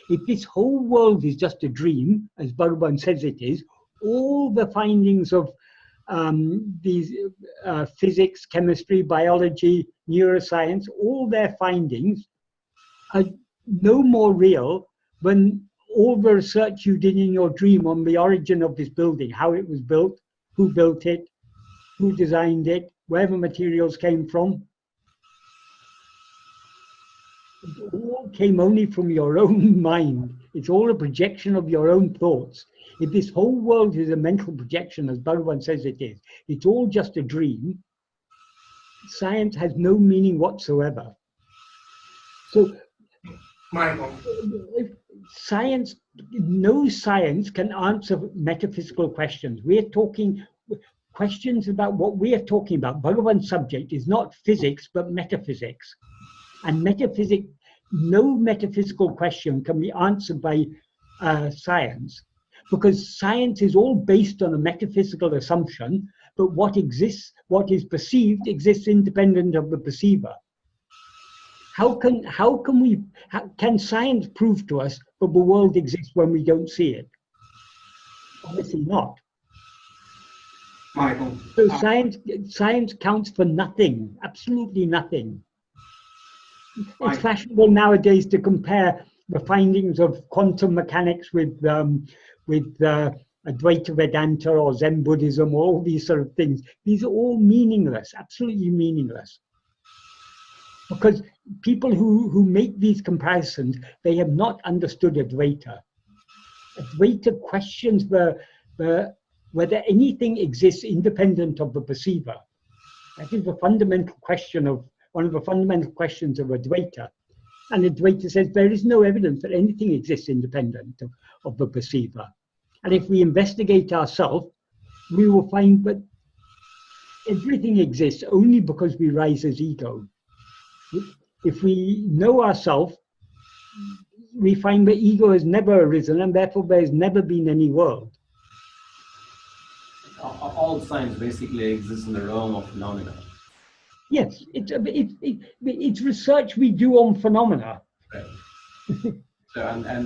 If this whole world is just a dream, as Bhagavan says it is, all the findings of these physics, chemistry, biology, neuroscience, all their findings are no more real than all the research you did in your dream on the origin of this building, how it was built, who built it, who designed it, where the materials came from. It all came only from your own mind. It's all a projection of your own thoughts. If this whole world is a mental projection, as Bhagavan says it is, it's all just a dream. Science has no meaning whatsoever. So, Michael, no science can answer metaphysical questions. We're talking questions about what we are talking about. Bhagavan's subject is not physics, but metaphysics. And no metaphysical question can be answered by science, because science is all based on a metaphysical assumption, but what exists, what is perceived, exists independent of the perceiver. How can science prove to us that the world exists when we don't see it? Obviously not. Michael. So science counts for nothing, absolutely nothing. It's fashionable nowadays to compare the findings of quantum mechanics with Advaita Vedanta or Zen Buddhism, or all these sort of things. These are all meaningless, absolutely meaningless. Because people who make these comparisons, they have not understood Advaita. Advaita questions whether anything exists independent of the perceiver. That is the fundamental question of one of the fundamental questions of Advaita. And Advaita says there is no evidence that anything exists independent of the perceiver. And if we investigate ourselves, we will find that everything exists only because we rise as ego. If we know ourselves, we find that ego has never arisen, and therefore there has never been any world. All science basically exists in the realm of phenomena. Yes, it's research we do on phenomena. Right. So and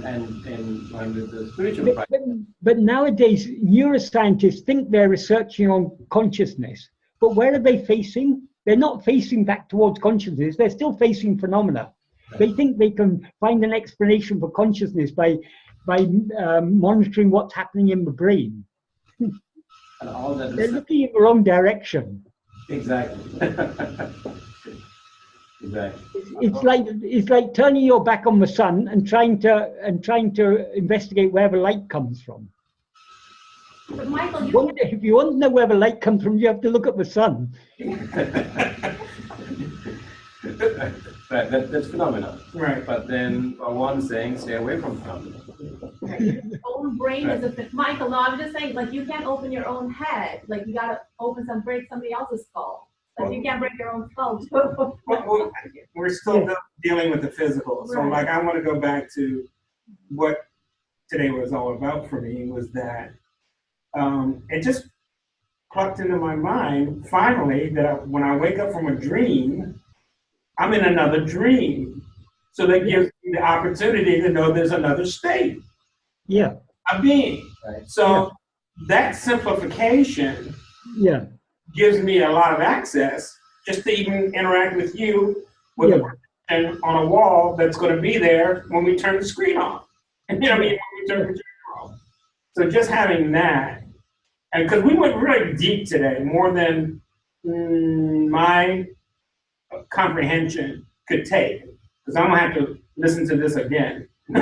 with the spiritual practice. But nowadays, neuroscientists think they're researching on consciousness. But where are they facing? They're not facing back towards consciousness. They're still facing phenomena. They think they can find an explanation for consciousness by monitoring what's happening in the brain. And all that They're looking in the wrong direction. exactly. Exactly. It's like turning your back on the sun and trying to investigate where the light comes from. But Michael, If you want to know where the light comes from, you have to look at the sun. Right, that's phenomena. Right. But then one saying stay away from phenomena. your own brain is a Michael, no, I'm just saying, like, you can't open your own head. Like, you gotta break somebody else's skull. Like, you can't break your own skull too. Well, we're still dealing with the physical. So, Right. like, I want to go back to what today was all about for me, was that it just plucked into my mind, finally, that when I wake up from a dream, I'm in another dream. So that gives me the opportunity to know there's another state Yeah, of being. Right. So that simplification yeah, gives me a lot of access just to even interact with you with a person on a wall that's going to be there when we turn the screen off. And you know what I mean? When we turn the screen off. So just having that, and because we went really deep today, more than my comprehension could take, because I'm going to have to listen to this again. I'm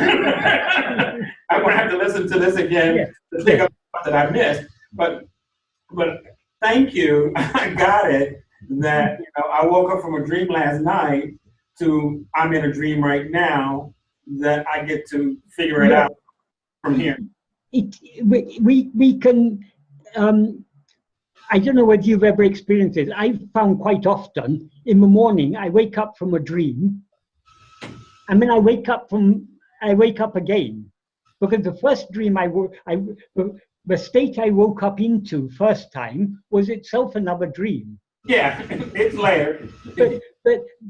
going to have to listen to this again to pick up stuff that I missed. But thank you. I got it. That I woke up from a dream last night to I'm in a dream right now. That I get to figure it out from here. We can. I don't know whether you've ever experienced it. I've found quite often in the morning I wake up from a dream, and then I wake up again, because the first dream the state I woke up into first time was itself another dream. Yeah, it's layered.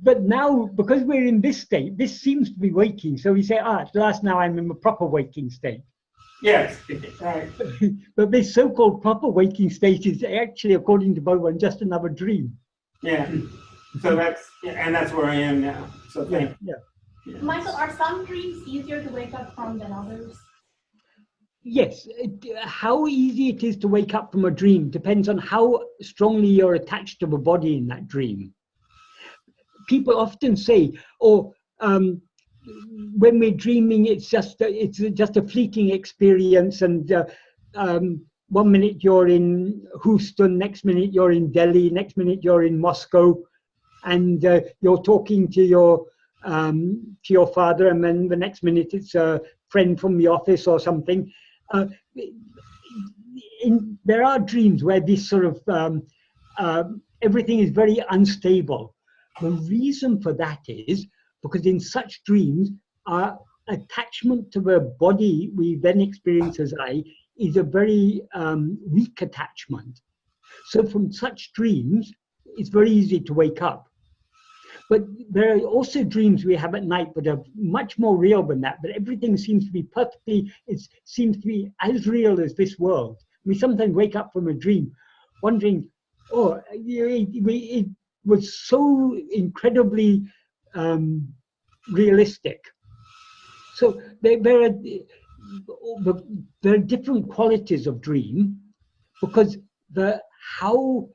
But now, because we're in this state, this seems to be waking. So we say, at last now I'm in the proper waking state. Yes, right. But this so-called proper waking state is actually, according to Bhagavan, just another dream. Yeah. So that's where I am now. So thank you. Yeah. Michael, are some dreams easier to wake up from than others? Yes, how easy it is to wake up from a dream depends on how strongly you're attached to the body in that dream. People often say, when we're dreaming, it's just a fleeting experience, and 1 minute you're in Houston, next minute you're in Delhi, next minute you're in Moscow, and you're talking to your father, and then the next minute it's a friend from the office or something. There are dreams where this sort of everything is very unstable. The reason for that is because in such dreams, our attachment to the body we then experience as I is a very weak attachment. So from such dreams, it's very easy to wake up. But there are also dreams we have at night that are much more real than that. But everything seems to be seems to be as real as this world. We sometimes wake up from a dream wondering, it was so incredibly realistic. So there are different qualities of dream, because how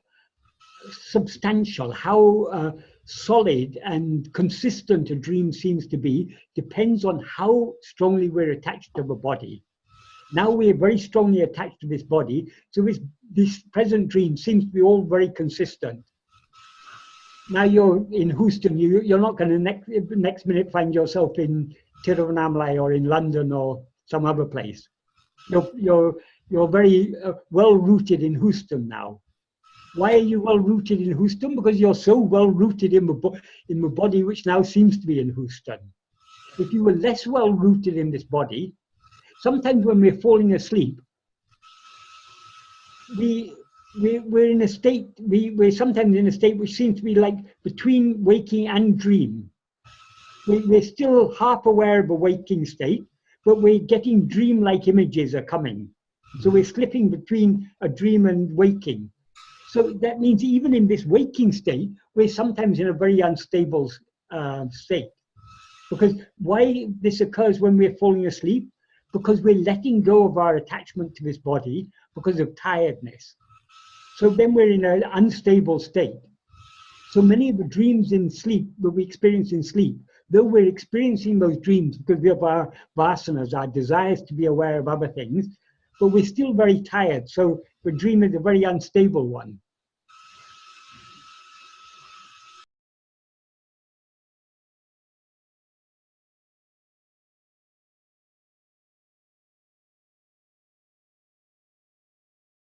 substantial, how solid and consistent a dream seems to be depends on how strongly we're attached to the body. Now we're very strongly attached to this body, so this present dream seems to be all very consistent. Now you're in Houston, you're not going to next minute find yourself in Tiruvannāmalai or in London or some other place. You're very well rooted in Houston now. Why are you well rooted in Houston? Because you're so well rooted in the body which now seems to be in Houston. If you were less well rooted in this body, sometimes when we're falling asleep, we're in a state. We're sometimes in a state which seems to be like between waking and dream. We're still half aware of a waking state, but we're getting dream-like images are coming. So we're slipping between a dream and waking. So that means even in this waking state, we're sometimes in a very unstable state. Because why this occurs when we're falling asleep? Because we're letting go of our attachment to this body because of tiredness. So then we're in an unstable state. So many of the dreams in sleep that we experience in sleep, though we're experiencing those dreams because of our vasanas, our desires to be aware of other things, but we're still very tired. So the dream is a very unstable one.